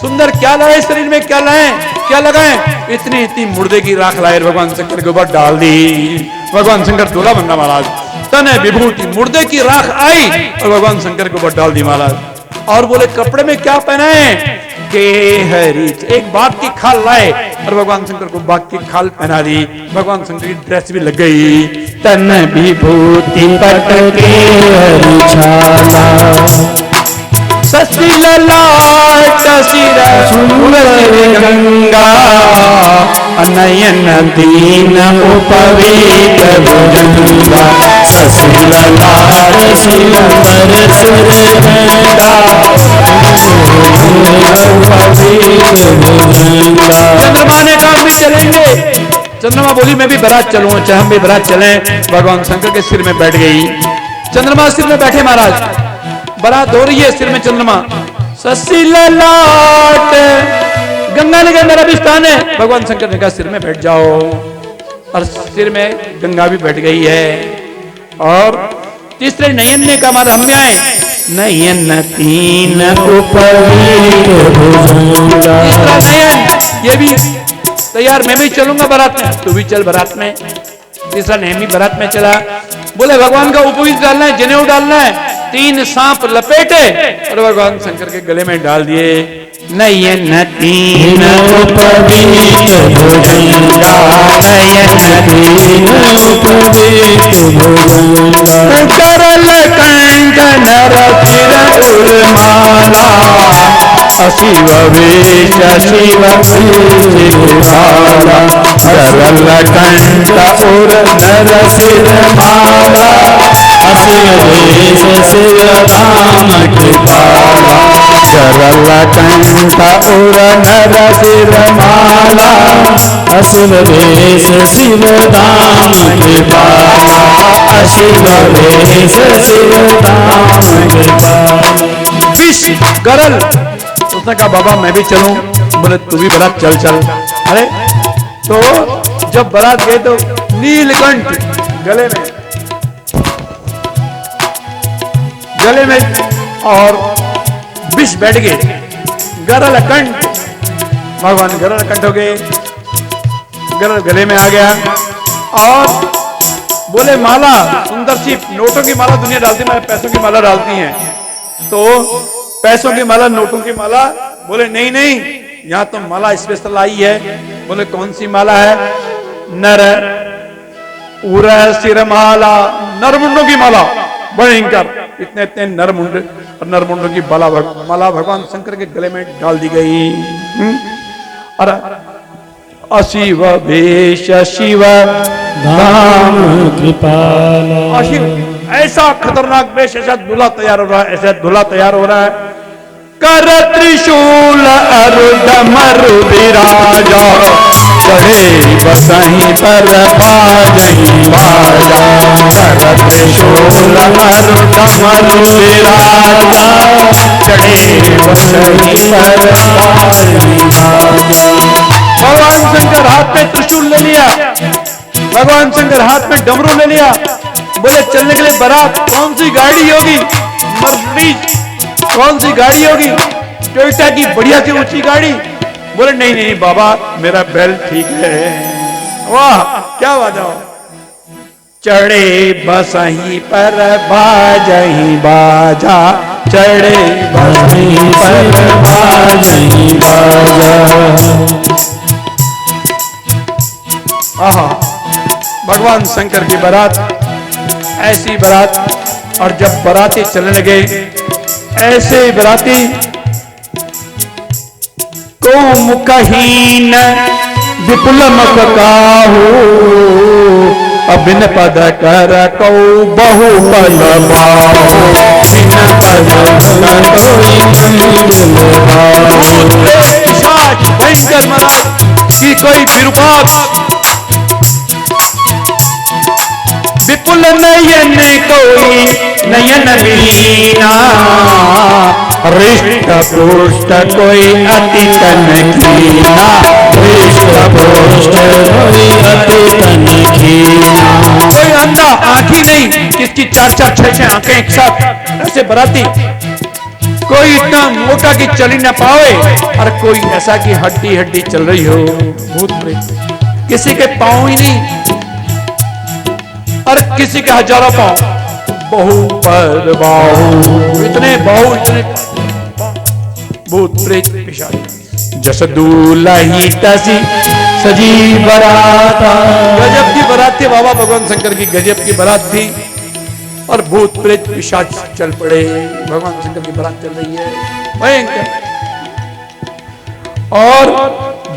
सुंदर क्या लाए शरीर में, क्या लाए, क्या लगाए? इतनी इतनी मुर्दे की राख लाए, भगवान शंकर के ऊपर डाल दी। भगवान शंकर दूल्हा बनना महाराज। तन विभूति, मुर्दे की राख आई और भगवान शंकर के ऊपर डाल दी महाराज। और बोले कपड़े में क्या पहनाए? के हरी, एक बाघ की खाल लाए और भगवान शंकर को बाघ की खाल पहना दी। भगवान शंकर की ड्रेस भी लग गई। तन विभूति पटके हरिछाला, सस्ती ललाट सिर सुंदर गंगा, अनयन दीन उपवीत भुजंगा। ससी ललाट सुंदर सुरगंगा, चंद्रमा ने कहा हम चलेंगे। चंद्रमा बोली मैं भी बारात चलूं, चाहे हम भी बारात चलें। भगवान शंकर के सिर में बैठ गई। चंद्रमा सिर में बैठे महाराज, बारात हो रही है, सिर में चंद्रमा। ससी ललाट, गंगा ने कहा मेरा भी स्थान है। भगवान शंकर ने कहा सिर में बैठ जाओ, और सिर में गंगा भी बैठ गई है। और तीसरे नयन ने कहा हमारे हम भी आए। नयन तीन उपवीत भुजंगा। तीसरा नयन, ये भी तैयार, मैं भी चलूंगा बारात में, तू भी चल बारात में। तीसरा नयन भी बारात में चला। बोले भगवान का उपवीत डालना है, जनेऊ डालना है। 3 सांप लपेटे और भगवान शंकर के गले में डाल दिए। नयन तीन उपवीत भुजंगा नयन तीन उपवीत भुजंगा करल कंठ नर सिर उर्माला अशिव वेश शिव भाला सरल कंठ उर नर सिर माला अशिव वेश शिव धाम के बाला सरल कंठ उर नर सिर माला अशिव वेश शिव धाम के बाला अशिव वेश शिव धाम के बाला विष गरल। उसने कहा बाबा मैं भी चलूं। बोले तू भी बारात चल चल। अरे तो जब बारात गए तो नीलकंठ गले में और विष बैठ गए। गरल कंठ भगवान गरल कंठ हो गए। गरल गले में आ गया और बोले माला सुंदर सी नोटों की माला दुनिया डालती है, पैसों की माला डालती है तो पैसों की माला नोटों की माला। बोले नहीं नहीं यहां तो माला स्पेशल आई है। बोले कौन सी माला है? नर उर सिर माला, नरमुंडों की माला। भयंकर इतने इतने नरमुंड और नरमुंडों की माला भगवान शंकर के गले में डाल दी गई। और अशिव वेश शिव धाम कृपाला अशिव ऐसा खतरनाक वेश, ऐसा दूल्हा तैयार हो रहा है, ऐसा दूल्हा तैयार हो रहा है। कर त्रिशूल अरुदमरु विराजा चढ़े बसहीं पर बाजहीं बाजा कर त्रिशूल अरुदमरु विराजा चढ़े बसहीं पर बाजहीं बाजा। भगवान शंकर हाथ में त्रिशूल ले लिया, भगवान शंकर हाथ में डमरू ले लिया। बोले चलने के लिए बारात कौन सी गाड़ी होगी? मर्सिडीज। कौन सी गाड़ी होगी? टोयोटा की बढ़िया सी ऊंची गाड़ी। बोले नहीं नहीं बाबा मेरा बैल ठीक है। वाह क्या बात है। चढ़े बसहीं पर बाजहीं बाजा चढ़े बसहीं पर बाजहीं बाजा। आहा भगवान शंकर की बारात ऐसी बारात। और जब बाराती चलने लगे ऐसे बाराती को मुखहीन विपुल मुख काहू अबिन पद कर कौ बहु पद बाहु बिन पद भयंकर महाराज की कोई विरूपात विपुल नयन कोई नयन वीना हृष्ट पुष्ट कोई अति तन कीना हृष्ट पुष्ट कोई अति तन कीना। कोई अंधा आंखी नहीं किसकी चार चार छह छह आंखें एक साथ ऐसे बराती। कोई इतना मोटा कि चल ही ना पाए और कोई ऐसा कि हड्डी हड्डी चल रही हो। भूत प्रेत किसी के पांव ही नहीं और किसी के हजारों पांव। बहु पर बाहु इतने बाहु इतने भूत प्रेत पिशाच। जस दूल्ही तसी सजी बराता। गजब की बारात थी बाबा भगवान शंकर की, गजब की बारात थी। और भूत प्रेत पिशाच चल पड़े। भगवान शंकर की बारात चल रही है भयंकर। और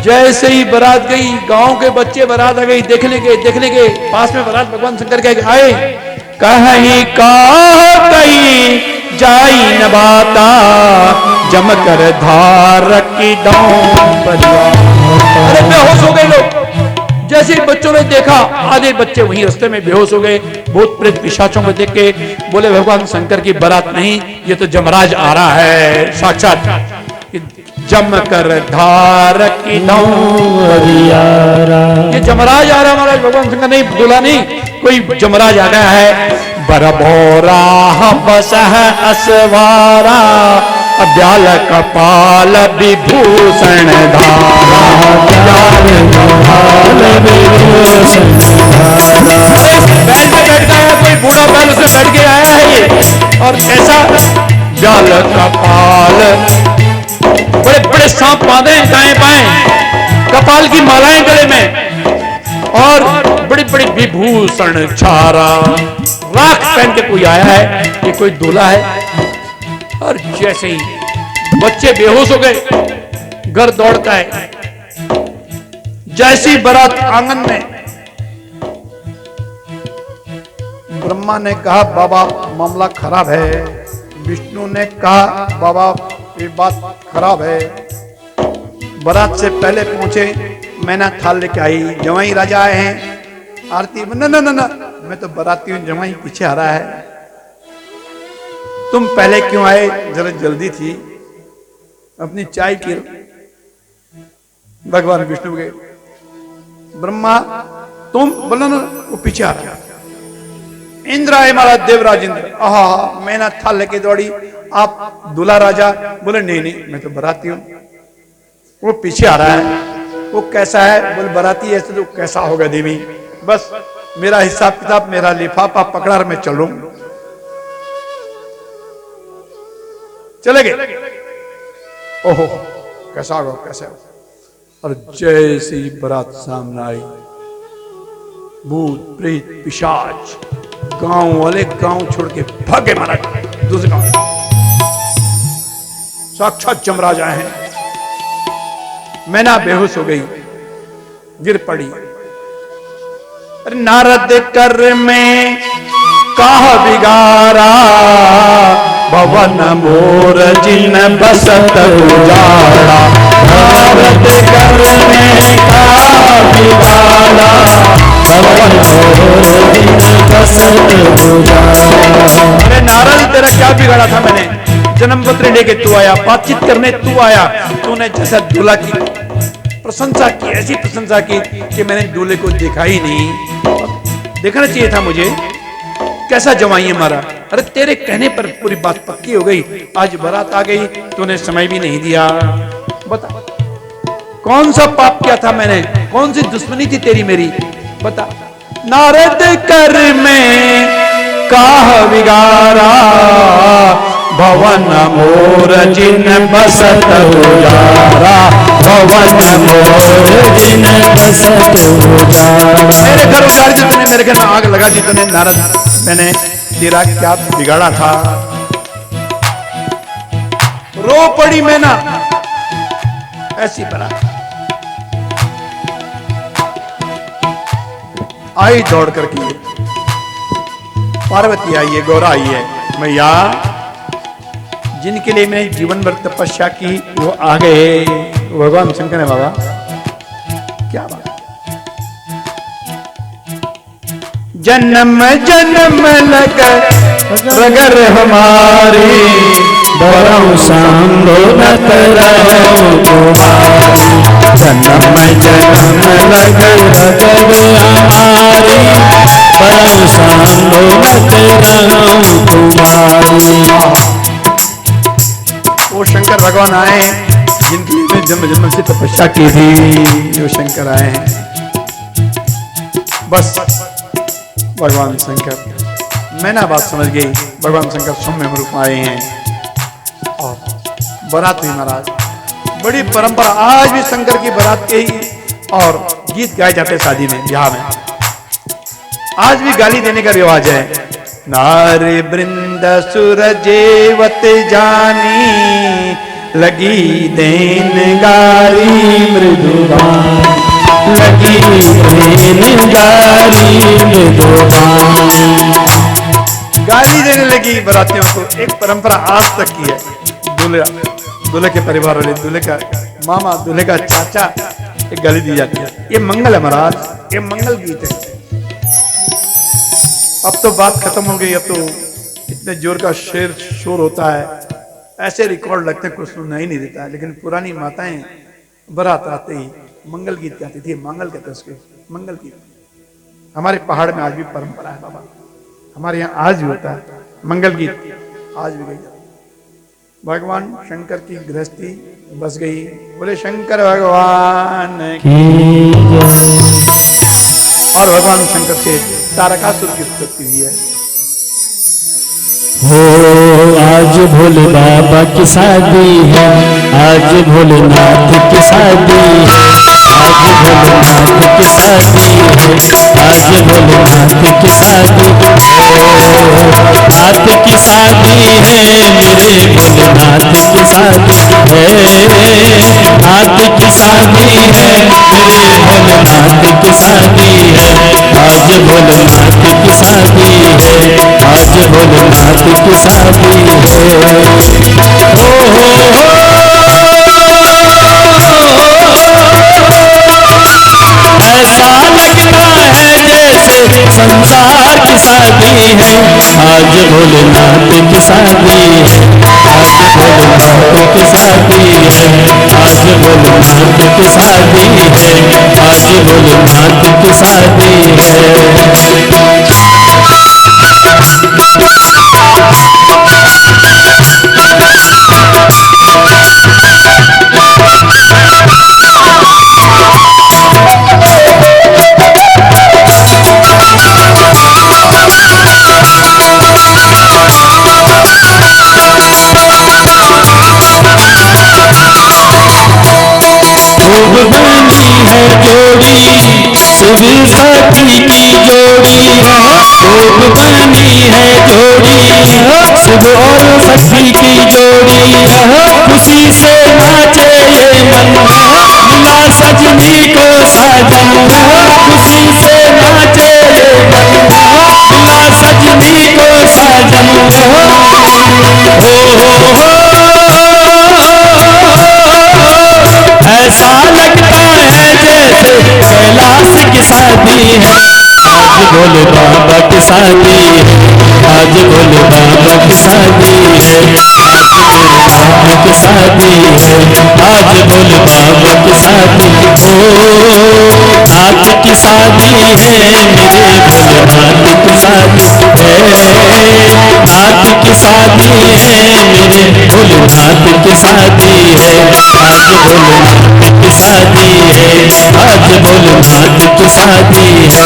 जैसे ही बारात गई गांव के बच्चे बारात आ गई देखने के पास में बारात भगवान शंकर के आए। कहीं का कहीं जाई न बाता जम कर धार की दाम। अरे बेहोश हो गए लोग। जैसे ही बच्चों ने देखा आधे बच्चे वहीं रास्ते में बेहोश हो गए। भूत प्रेत पिशाचों को देख के बोले भगवान शंकर की बारात नहीं ये तो जमराज आ रहा है साक्षात। जम कर धार की ये जमराज आ रहा है महाराज। भगवान शंकर नहीं दूल्हा नहीं कोई जमराज आ गया है। बरबोरा बस है असवारा ब्याल कपाल विभूषण धारा बैल पे बैठ गया कोई बूढ़ा बैल उसमें बैठ के आया है ये। और कैसा ब्याल कपाल बड़े बड़े बड़े सांप बांधे दाएं बाएं, कपाल की मालाएं गले में, और बड़ी बड़ी विभूषण छारा राख पहन के कोई आया है, ये कोई दूल्हा है। और जैसे ही बच्चे बेहोश हो गए, घर दौड़ता है। जैसी बारात आंगन में, ब्रह्मा ने कहा बाबा मामला खराब है, विष्णु ने कहा बाबा ये बात खराब है। बारात से पहले पहुंचे, मैना थाल लेके आई, जवाई राजा आए हैं, आरती न न न न, मैं तो बाराती हूं, जवाई पीछे आ रहा है, तुम पहले क्यों आए, जरा जल्दी थी, अपनी चाय पी। भगवान विष्णु के, ब्रह्मा तुम बोलो ना, वो पीछे आ रहा। इंद्र आए महाराज, देवराज इंद्र, आहा मैना थाल लेके दौड़ी, आप दूल्हा राजा, बोले नहीं नहीं मैं तो बाराती हूं, वो पीछे आ रहा है। वो कैसा है, बोले बाराती ऐसे तो कैसा होगा देवी, बस मेरा हिसाब किताब, मेरा लिफाफा पकड़ा मैं चल रहा हूं। चले गए। ओहो कैसा होगा कैसा होगा। और जैसी बारात सामने आई, भूत प्रेत पिशाच, गांव वाले गांव छोड़ के भागे महाराज दूसरे गांव। साक्षात जमराज आए हैं। मैना बेहोश हो गई, गिर पड़ी। अरे नारद कर में कहा बिगारा, भवन मोर जिन बसत उजाड़ा। नारद कर में कहा बिगारा, भवन मोर जिन बसत उजाड़ा। अरे नारद तेरा क्या बिगाड़ा था मैंने, जन्म पत्र लेके तू आया, बातचीत करने तू आया, तूने जैसा दूल्हा की प्रशंसा की, ऐसी प्रशंसा की कि मैंने दूल्हे को देखा ही नहीं। देखना चाहिए था मुझे, कैसा जवाई है हमारा। अरे तेरे कहने पर पूरी बात पक्की हो गई, आज बारात आ गई, तूने समय भी नहीं दिया। बता कौन सा पाप किया था मैंने, कौन सी दुश्मनी थी तेरी मेरी, बता। नारद कर में काह बिगारा, भवन मोर जिन बसत उजारा। भवन मोर जिन बसत उजारा। मेरे घर उजाड़ दी तूने, मेरे घर में आग लगा दी तूने नारद, मैंने तेरा क्या बिगाड़ा था। रो पड़ी मैना, ऐसी बना आई दौड़ करके, पार्वती आई है, गौरा आई है, मैया जिनके लिए मैंने जीवन भर तपस्या की वो आ गए। भगवान शंकर है बाबा, क्या बात। जन्म जन्म लग रगर हमारी, बरऊ सांगो नत रहो तुम्हारी। जन्म जन्म लग रगर हमारी, बरऊ सांगो नत रहो तुम्हारी। वो शंकर भगवान आए जिनके लिए मैं जन्म जन्म से तपस्या की थी, जो शंकर आए हैं। बस भगवान शंकर, मैं ना बात समझ गई, भगवान शंकर सौम्य रूप में आए हैं और बारात हुई महाराज। बड़ी परंपरा, आज भी शंकर की बारात के ही और गीत गाए जाते शादी में, ब्याह में। आज भी गाली देने का रिवाज है। नारी बृंद सुर जेवत जानी, लगी देन गारी मृदुबान। लगी देन गारी मृदुबान। गाली देने लगी बारातियों को। एक परंपरा आज तक की है, दूल्हे के परिवार वाले, दूल्हे का मामा, दूल्हे का चाचा, एक गाली दी जाती है। ये मंगल है महाराज, ये मंगल गीत है। अब तो बात खत्म हो गई, अब तो इतने जोर का शेर शोर होता है, ऐसे रिकॉर्ड लगते हैं, कुछ सुनना ही नहीं देता है। लेकिन पुरानी माताएं बारात आते ही मंगल गीत गाती थी, मंगल कहते हैं उसके, मंगल गीत। हमारे पहाड़ में आज भी परंपरा है बाबा, हमारे यहाँ आज भी होता है मंगल गीत, आज भी गई। भगवान शंकर की गृहस्थी बस गई। बोले शंकर भगवान की। और भगवान शंकर से तारकासुर की उत्पत्ति हुई है। हो आज भोले बाबा की शादी है, आज भोलेनाथ की शादी है, आज भोलेनाथ की शादी है, आज भोलेनाथ की शादी है, नाथ की शादी है, मेरे भोलेनाथ की शादी है, नाथ की शादी है, मेरे भोलेनाथ की शादी है, आज भोलेनाथ की शादी है, आज भोलेनाथ की शादी है। ऐसा लगता है जैसे संसार की शादी है, आज भोलेनाथ की शादी है, आज भोलेनाथ की शादी है, आज भोलेनाथ की शादी है, आज भोलेनाथ की शादी है। खूब बनी है जोड़ी शिव सती की जोड़ी, खूब बनी है जोड़ी शिव और सती की जोड़ी, खुशी से नाचे ये मन, मिला सजनी को साजन, खुशी से नाचे ये मन, मिला सजनी को साजन। ऐसा लगता है जैसे कैलाश की शादी है, आज भोले बाबा की शादी है, आज भोले बाबा की शादी है, आज मेरे नाथ की शादी है, आज भोले बाबा की शादी हो, नाथ की शादी है, मेरे भोलेनाथ की शादी है, नाथ की शादी है, मेरे भोलेनाथ की शादी है, आज भोलेनाथ की शादी है, आज भोलेनाथ की शादी है।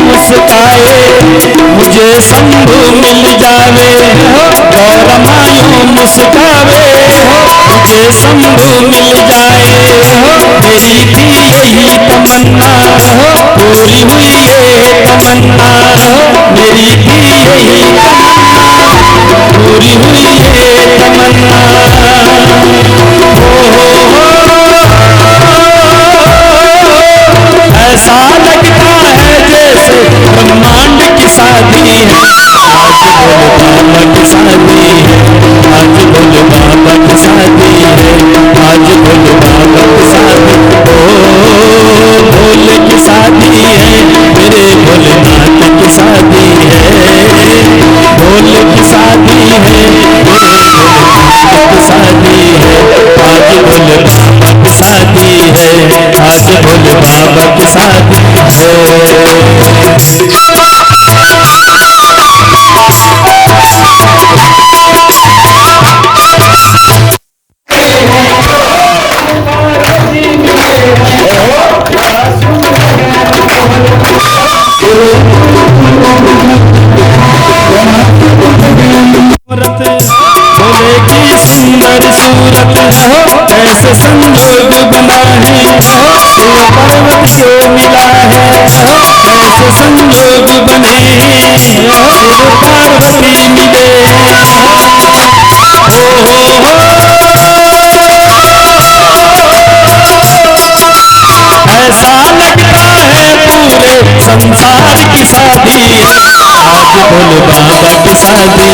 मुस्काए मुझे शंभु मिल जावे, गौरमायूं मुस्कावे मुझे शंभु मिल जाए, मेरी भी यही तमन्ना पूरी हुई ये तमन्ना, मेरी भी यही तमन्ना पूरी हुई ये तमन्ना। ऐसा लगता है जैसे ब्रह्मांड की शादी है, आज भोले बाबा की शादी है, आज भोले बाबा की शादी है, आज भोले बाबा की शादी, ओ भोले की शादी है, मेरे भोलेनाथ की शादी है, भोले की शादी है, मेरे भोलेनाथ की शादी है, आज भोले बाबा की शादी है, आज भोले बाबा की शादी है। भोले की सुंदर सूरत हो, ऐसे संजोग बना है, शिव पार्वती को मिला है, ऐसे संजोग बने शिव पार्वती मिले। ऐसा लगता है पूरे संसार की शादी है, आज भोले बाबा की शादी,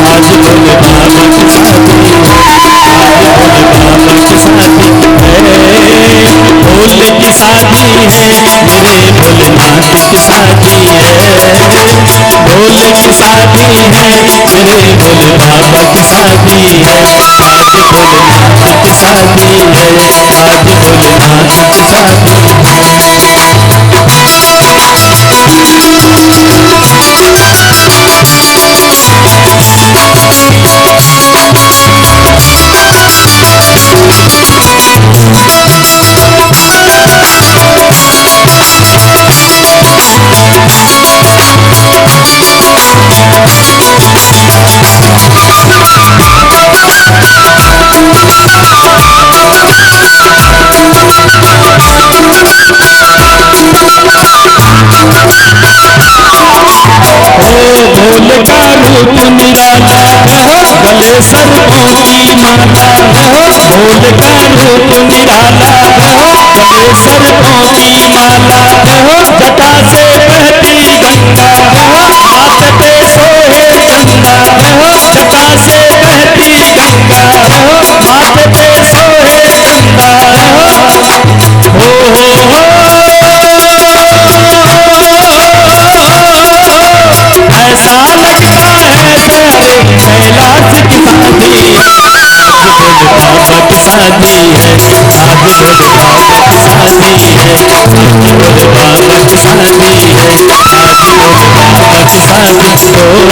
आज भोले बाबा की शादी, आज भोले बाबा की शादी है, भोले की शादी है, मेरे भोलेनाथ की शादी है। भोले की शादी है, मेरे भोले बाबा की शादी है। आज भोलेनाथ की शादी है, आज भोलेनाथ की शादी भोले का रूप निराला है, गले सर्पों की माला है। भोले का रूप निराला है, गले सर्पों की माला है। जटा से बहती गंगा है, माथे पे सोहे चंदा है। जटा से बहती गंगा है, माथे पे सोहे चंदा है। हो ऐसा लगता है जैसे कैलाश की शादी है। आज भोले बाबा की शादी है, आज भोले बाबा की शादी है। आज भोले बाबा की शादी है, आज भोले बाबा की शादी। ओ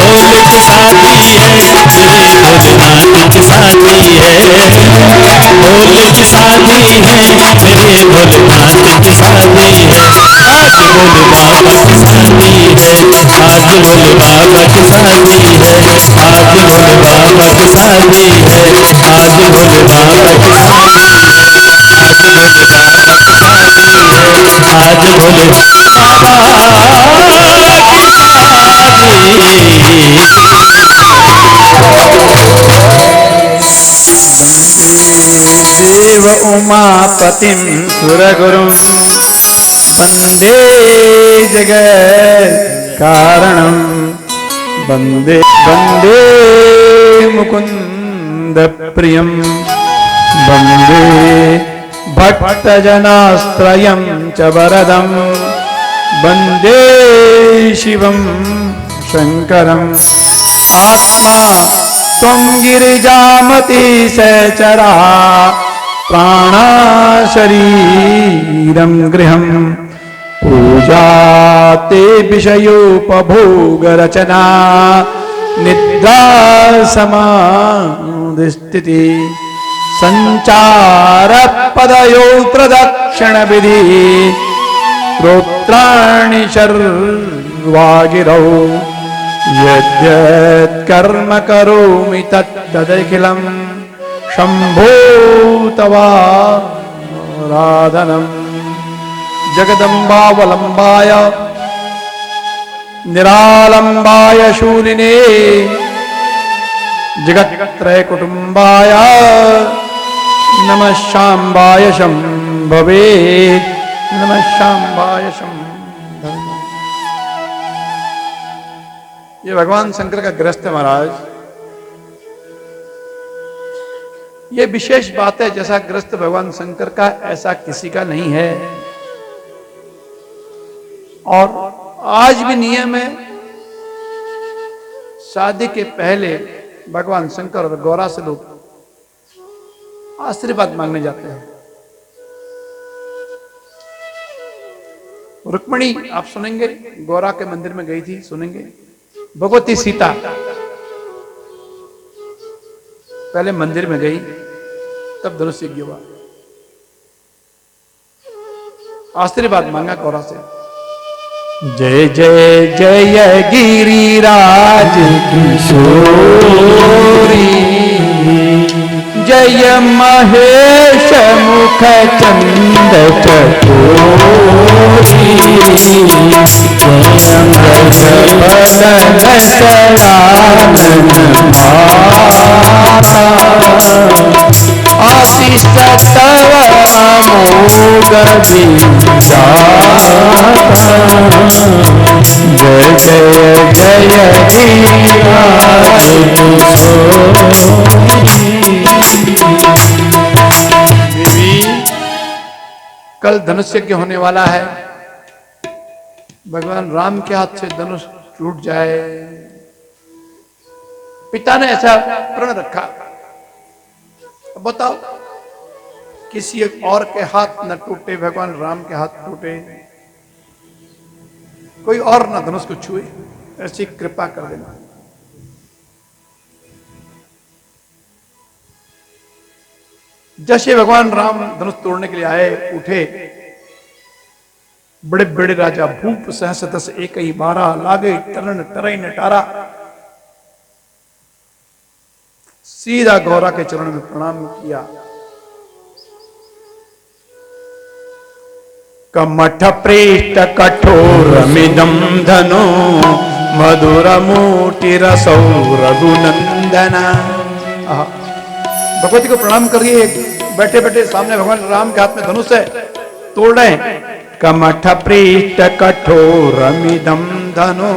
भोले की शादी है, मेरे भोलेनाथ की शादी है। भोले की शादी है, मेरे भोलेनाथ की शादी है। आज भोले बाबा की शादी है, आज भोले बाबा की शादी है। आज भोले बाबा की शादी है, आज भोले बाबा की शादी है। आज भोले बाबा की शादी है, आज भोले देव उमापतिं सुरगुरुं वन्दे जगत् कारणं। वन्दे वन्दे मुकुन्द प्रियं, वन्दे भक्तजनाश्रयं च वरदं। वन्दे शिवं शङ्करम्। आत्मा त्वं गिरिजामति सहचरा, प्राणा शरीरं गृहम्। पूजा ते विषयोपभोगरचना, निद्रा समाधिस्थिति। संचार पदयो प्रदक्षिणविधि, स्तोत्राणि शर्वागिरौ। यद्यत् कर्म करोमि तत्तदखिलं शम्भो तवाराधनम्। जगदम्बावलम्बाय निरालम्बाय शूलिने, जगत्त्रयकुटुम्बाय नमः शाम्बाय शम्भवे। नमः शाम्बाय शम्भवे। ये भगवान शंकर का ग्रस्त है महाराज। ये विशेष बात है, जैसा ग्रस्त भगवान शंकर का ऐसा किसी का नहीं है। और आज भी नियम है, शादी के पहले भगवान शंकर और गौरा से लोग आशीर्वाद मांगने जाते हैं। रुक्मिणी आप सुनेंगे, गौरा के मंदिर में गई थी, सुनेंगे। भगवती सीता पहले मंदिर में गई, तब धनुष यज्ञ हुआ। आशीर्वाद मांगा गौरा से। जय जय जय गिरिराज किशोरी, जय महेश मुख चंद चकोरी। आशीष तव अमोघ जय जय जय कल धनुष यज्ञ होने वाला है, भगवान राम के हाथ से धनुष टूट जाए। पिता ने ऐसा प्रण रखा। अब बताओ, किसी एक और के हाथ न टूटे, भगवान राम के हाथ टूटे, कोई और न धनुष को छुए, ऐसी कृपा कर देना। जैसे भगवान राम धनुष तोड़ने के लिए आए, उठे, बड़े बड़े राजा भूप सहस दस एक ही 12 लागे टरण टरई नटारा, सीधा गौरा के चरण में प्रणाम किया। कमठ पृष्ठ कठोर मिदम धनो मधुर मूर्ति रसौ रघुनंदना। भगवती को प्रणाम करिए, बैठे बैठे सामने भगवान राम के हाथ में धनुष है, तोड़ रहे हैं। कमठ पृष्ठ कठोर मिदम धनो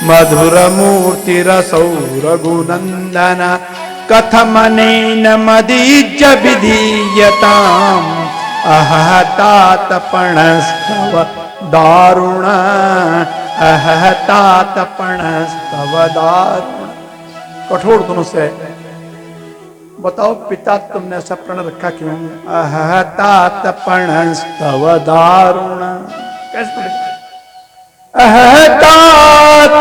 मधुर मूर्ति रसौ रघुनंदन। कथमनेन मदीज विधीयताम् अहतातपणस्तव दारुण अहतातपणस्तव दारुण। कठोर धनुष है। बताओ पिता, तुमने ऐसा प्रण रखा क्यों? अहतातपणस्तव दारुण। कैसे पढ़ेगा? अहतात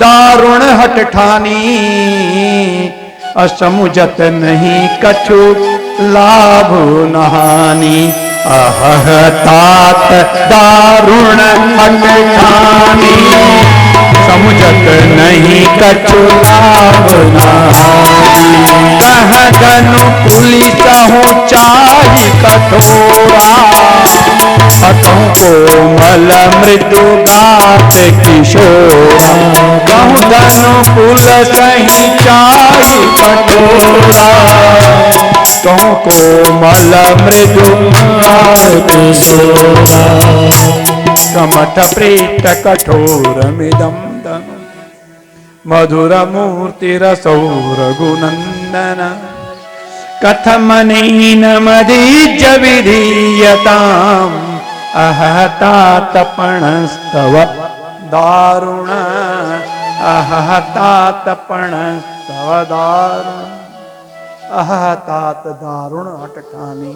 दारुण हट ठानी असमुझत नहीं कछु लाभ नहानी। अहतात दारुण हट ठानी समुझत नहीं कछु लाभ नहानी। कह धनु पुलिस हो चाहि कठोरा हथों को मल मृदु गात किशोरा। कहूँ धनु पुल सही चाहि कठोरा कहूँ को मल मृदु गात किशोरा। कमठ पृष्ठ कठोर मिदम धनु मधुर मूर्ति रसौ रघुनंदन। कथमनेन मदीज विधीयताम् अहतातपणस्तव दारुण अहतातपणस्तव दारुण। अहतात दारुण हटठानी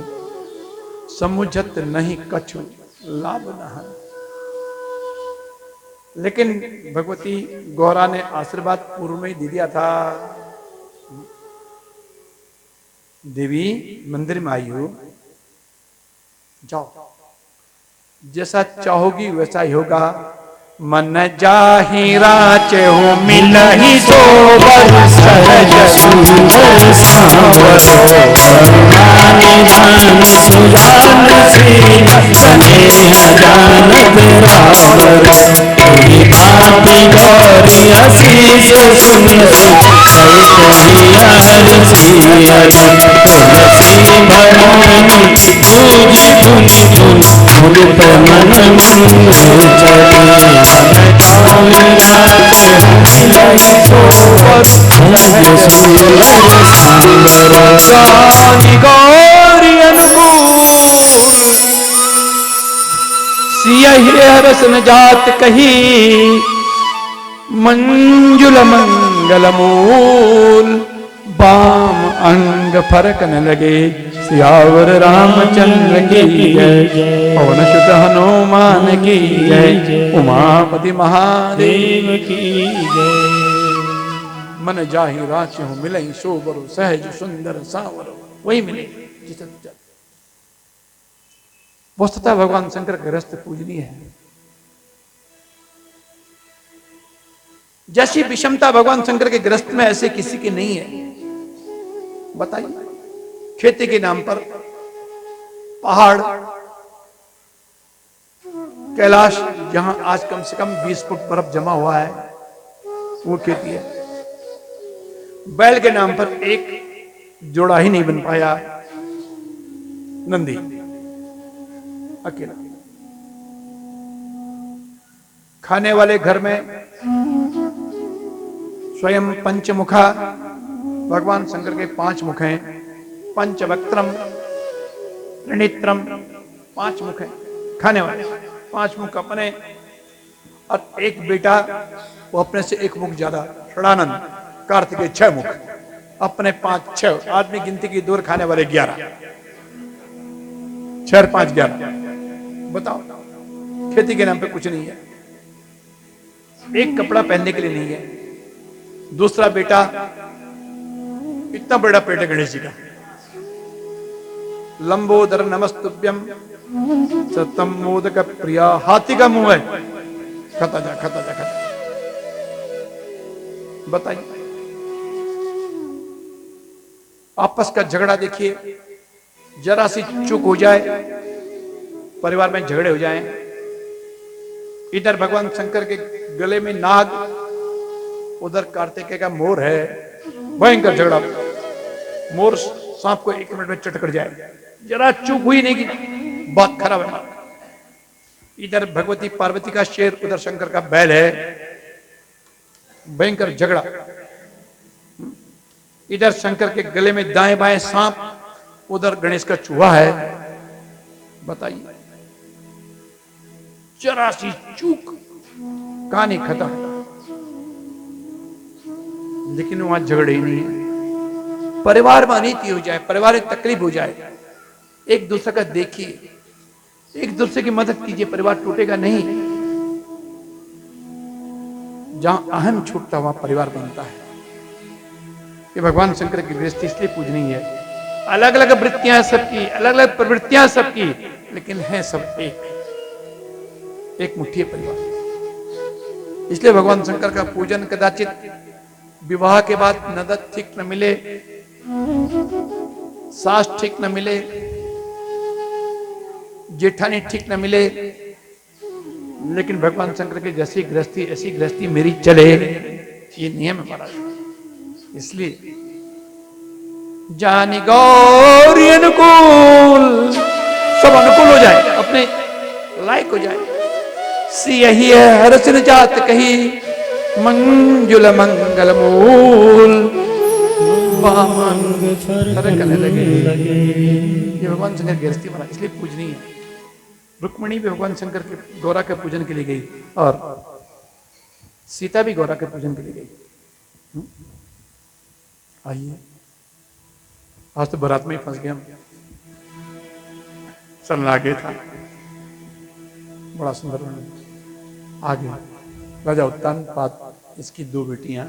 समुझत नहीं कछु लाभ नहानी। लेकिन भगवती गौरा ने आशीर्वाद पूर्व में ही दे दिया था। देवी मंदिर में आई हो, जाओ, जैसा चाहोगी वैसा ही होगा। मन जाहि राचे हो मिलहि सोबर सहज सुंदर सांवरो। करुणा निधान सुजान शील स्नेह जानत रावर। तुहि भांति गौरी असीस सुनि तुलसी भवानी पूजी पुनि पुन मुदित मन मंद चढ़े। गौरी अनुकूल सियहि रस न जात कही मंजुल मंगल मूल। बाम अंग फरक न लगे सियावर रामचंद्र की जय। पवन सुत हनुमान की जय। उमापति महादेव की जय। मन जाहि राचे हो मिलहि सोबरो सहज सुंदर सांवरो। वही मिले जिसे वस्तुतः भगवान शंकर के रस्त पूजनीय है। जैसी विषमता भगवान शंकर के ग्रस्त में ऐसे किसी की नहीं है। बताइए, खेती के नाम पर पहाड़ कैलाश, जहां आज कम से कम 20 फुट बर्फ जमा हुआ है, वो खेती है। बैल के नाम पर एक जोड़ा ही नहीं बन पाया, नंदी अकेला। खाने वाले घर में स्वयं पंचमुखा, भगवान शंकर के 5 मुख हैं। पंचवक्त्रम, त्रिनेत्रम, 5 मुख है खाने वाले, 5 मुख अपने, और एक बेटा वो अपने से 1 मुख ज्यादा, षडानंद कार्तिकेय 6 मुख, अपने 5 6 आदमी गिनती की दूर, खाने वाले 11, 6 और 5 11। बताओ, खेती के नाम पे कुछ नहीं है, एक कपड़ा पहनने के लिए नहीं है। दूसरा बेटा, इतना बड़ा पेट है गणेश जी का, लंबोदर नमस्तुभ्यम सतम मोदक प्रिया, हाथी का मुंह है, खाता जा खाता जा खाता। बताइए, आपस का झगड़ा देखिए, जरा सी चूक हो जाए परिवार में झगड़े हो जाएं। इधर भगवान शंकर के गले में नाग, उधर कार्तिकेय का मोर है, भयंकर झगड़ा। मोर सांप को 1 मिनट में चट कर जाए, जरा चूक हुई नहीं कि बात खराब है। इधर भगवती पार्वती का शेर, उधर शंकर का बैल है, भयंकर झगड़ा। इधर शंकर के गले में दाएं बाएं सांप, उधर गणेश का चूहा है। बताइए, जरा सी चूक, कहानी खत्म। लेकिन वहां झगड़े ही नहीं है। परिवार में अनीति हो जाए, परिवार में तकलीफ हो जाए, एक दूसरे का देखिए, एक दूसरे की मदद कीजिए, परिवार टूटेगा नहीं। जहां अहम छूटता वहां परिवार बनता है। ये भगवान शंकर की गृहस्थी इसलिए पूजनीय है। अलग अलग वृत्तियां सबकी, अलग अलग प्रवृत्तियां सबकी, लेकिन है सब एक मुट्ठी परिवार। इसलिए भगवान शंकर का पूजन कदाचित विवाह के बाद नदत ठीक न मिले, सास ठीक न मिले, जेठानी ठीक न मिले, लेकिन भगवान शंकर की जैसी गृहस्थी ऐसी गृहस्थी मेरी चले, ये नियम है महाराज। इसलिए जानी गौरी अनुकूल, सब अनुकूल हो जाए, अपने लायक हो जाए। सी यही है हरसिन जात कही, मंजुल मंगल मूल, करने लगे। ये भगवान शंकर की गृहस्थी बना, इसलिए पूजनीय है। रुक्मिणी भी भगवान शंकर के गौरा के पूजन के लिए गई, और सीता भी गौरा के पूजन के लिए गई। आइए, आज तो बारात में ही फंस गए हम, चलना आगे था, बड़ा सुंदर आगे। राजा उत्तानपाद, इसकी 2 बेटियां